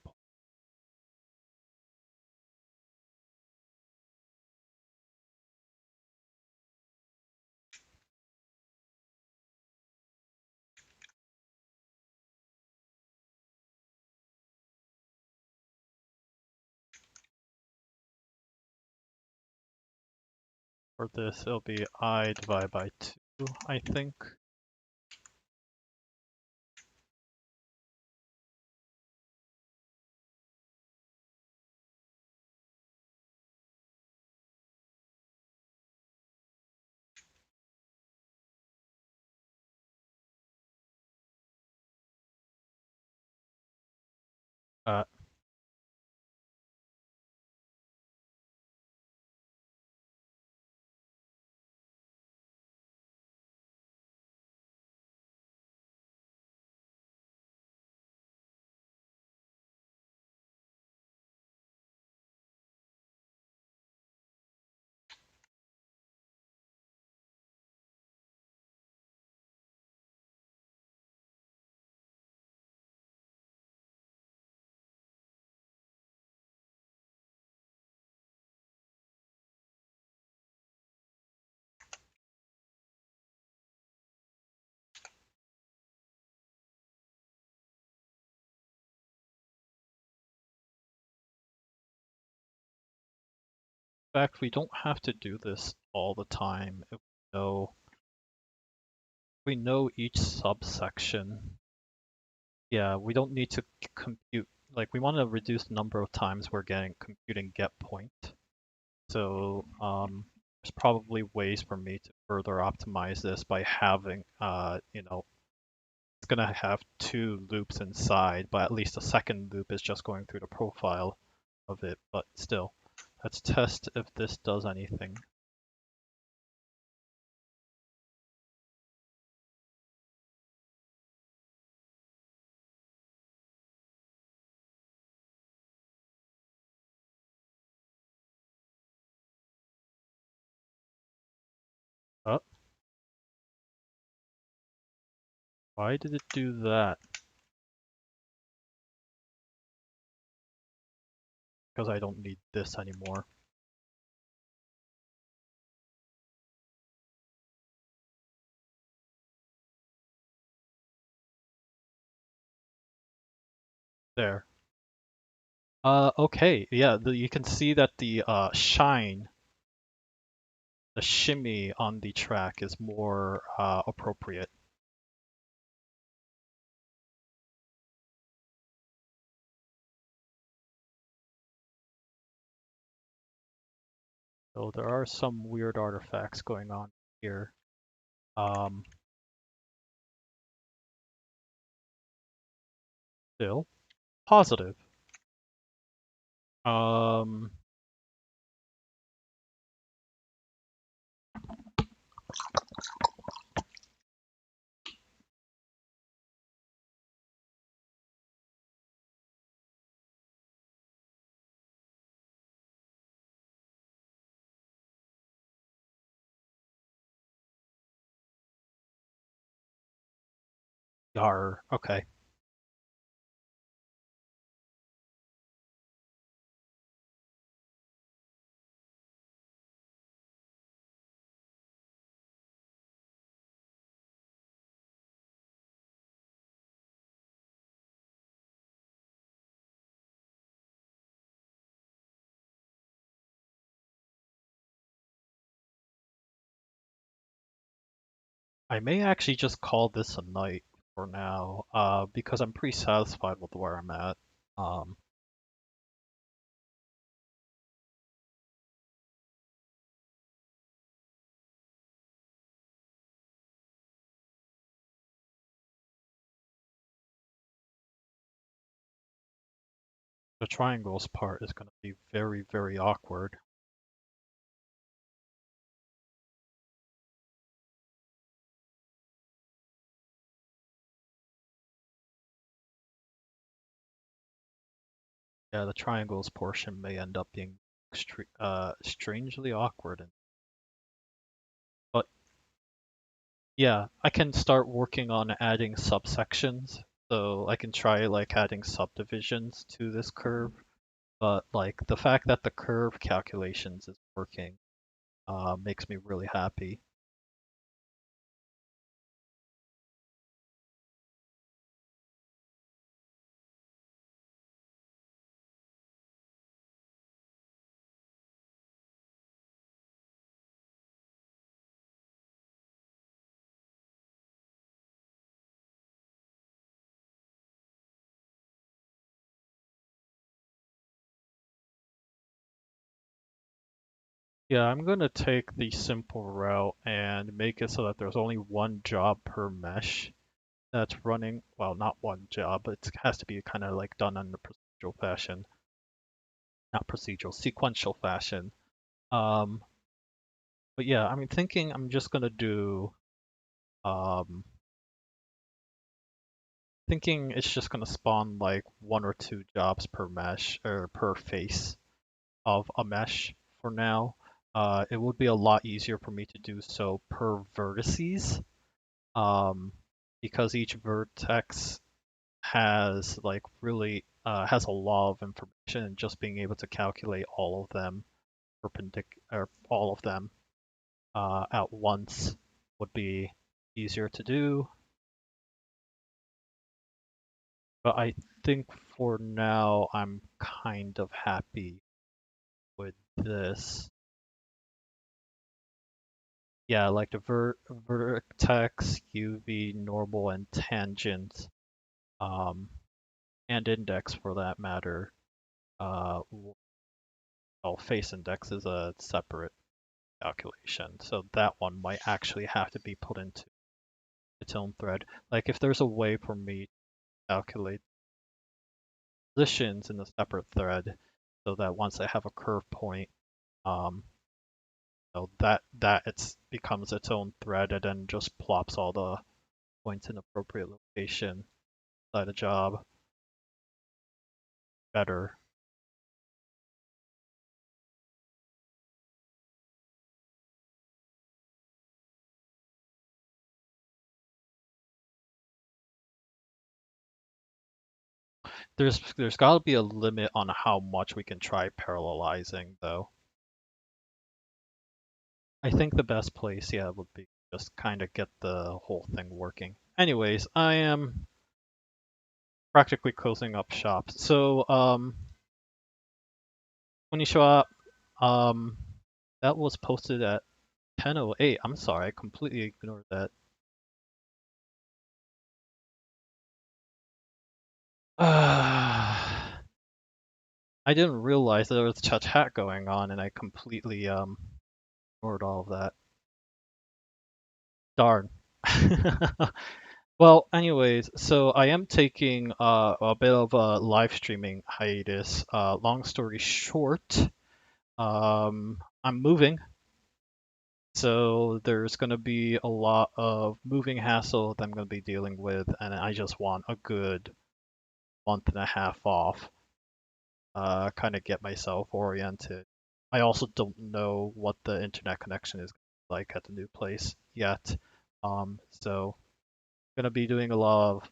for this, it'll be I divided by 2, I think. Uh, In fact, we don't have to do this all the time if we know each subsection. Yeah, we don't need to compute, like we want to reduce the number of times we're computing get point. So there's probably ways for me to further optimize this by having, it's gonna have 2 loops inside, but at least the second loop is just going through the profile of it, but still. Let's test if this does anything. Oh, why did it do that? Because I don't need this anymore. There. Okay, yeah, you can see that the shine, the shimmy on the track is more appropriate. So there are some weird artifacts going on here. Still positive. Um, Yar. Okay. I may actually just call this a night for now, because I'm pretty satisfied with where I'm at. Um, the triangles part is going to be very, very awkward. Yeah, the triangles portion may end up being strangely awkward. But yeah, I can start working on adding subsections. So I can try like adding subdivisions to this curve. But like the fact that the curve calculations is working makes me really happy. Yeah, I'm gonna take the simple route and make it so that there's only one job per mesh that's running. Well, not one job, but it has to be kind of like done in a procedural fashion. Not procedural, sequential fashion. Um, but yeah, I'm thinking I'm just gonna do, thinking it's just gonna spawn like one or two jobs per mesh or per face of a mesh for now. It would be a lot easier for me to do so per vertices, um, because each vertex has like really has a lot of information, and just being able to calculate all of them perpendicular, all of them at once would be easier to do. But I think for now I'm kind of happy with this. Yeah, like the vertex, UV, normal, and tangent, um, and index for that matter. Well, face index is a separate calculation, so that one might actually have to be put into its own thread. Like if there's a way for me to calculate positions in a separate thread, so that once I have a curve point, um, that it's becomes its own thread and then just plops all the points in appropriate location inside a job better. There's got to be a limit on how much we can try parallelizing though. I think the best place, yeah, would be just kind of get the whole thing working. Anyways, I am practically closing up shop. So, when you show up, um, that was posted at 10:08. I'm sorry, I completely ignored that. I didn't realize there was a chat going on, and I completely ignored all of that. Darn. Well, anyways, so I am taking a bit of a live streaming hiatus. Long story short, I'm moving, so there's going to be a lot of moving hassle that I'm going to be dealing with, and I just want a good month and a half off, kind of get myself oriented. I also don't know what the internet connection is like at the new place yet, so going to be doing a lot of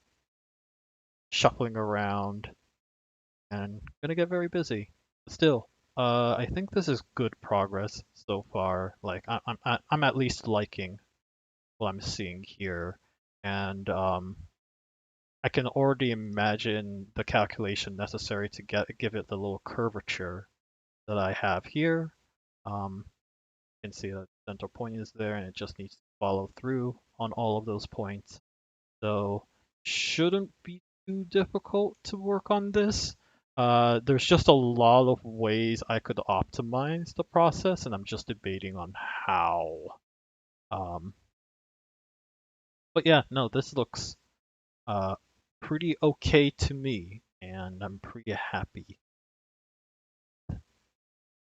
shuffling around and gonna get very busy. Still, I think this is good progress so far. Like I'm at least liking what I'm seeing here, and I can already imagine the calculation necessary to give it the little curvature that I have here. You can see that the center point is there, and it just needs to follow through on all of those points. So shouldn't be too difficult to work on this. There's just a lot of ways I could optimize the process, and I'm just debating on how. Um, but yeah, no, this looks uh, pretty okay to me, and I'm pretty happy with the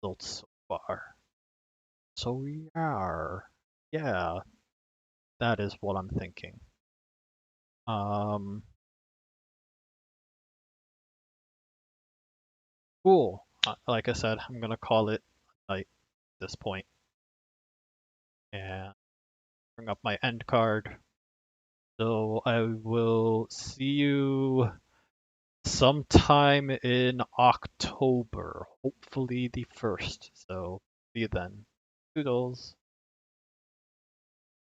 results so far. So we are, yeah, that is what I'm thinking. Um, cool. Like I said, I'm gonna call it a night at this point, and bring up my end card. So I will see you sometime in October, hopefully the 1st. So see you then. Toodles.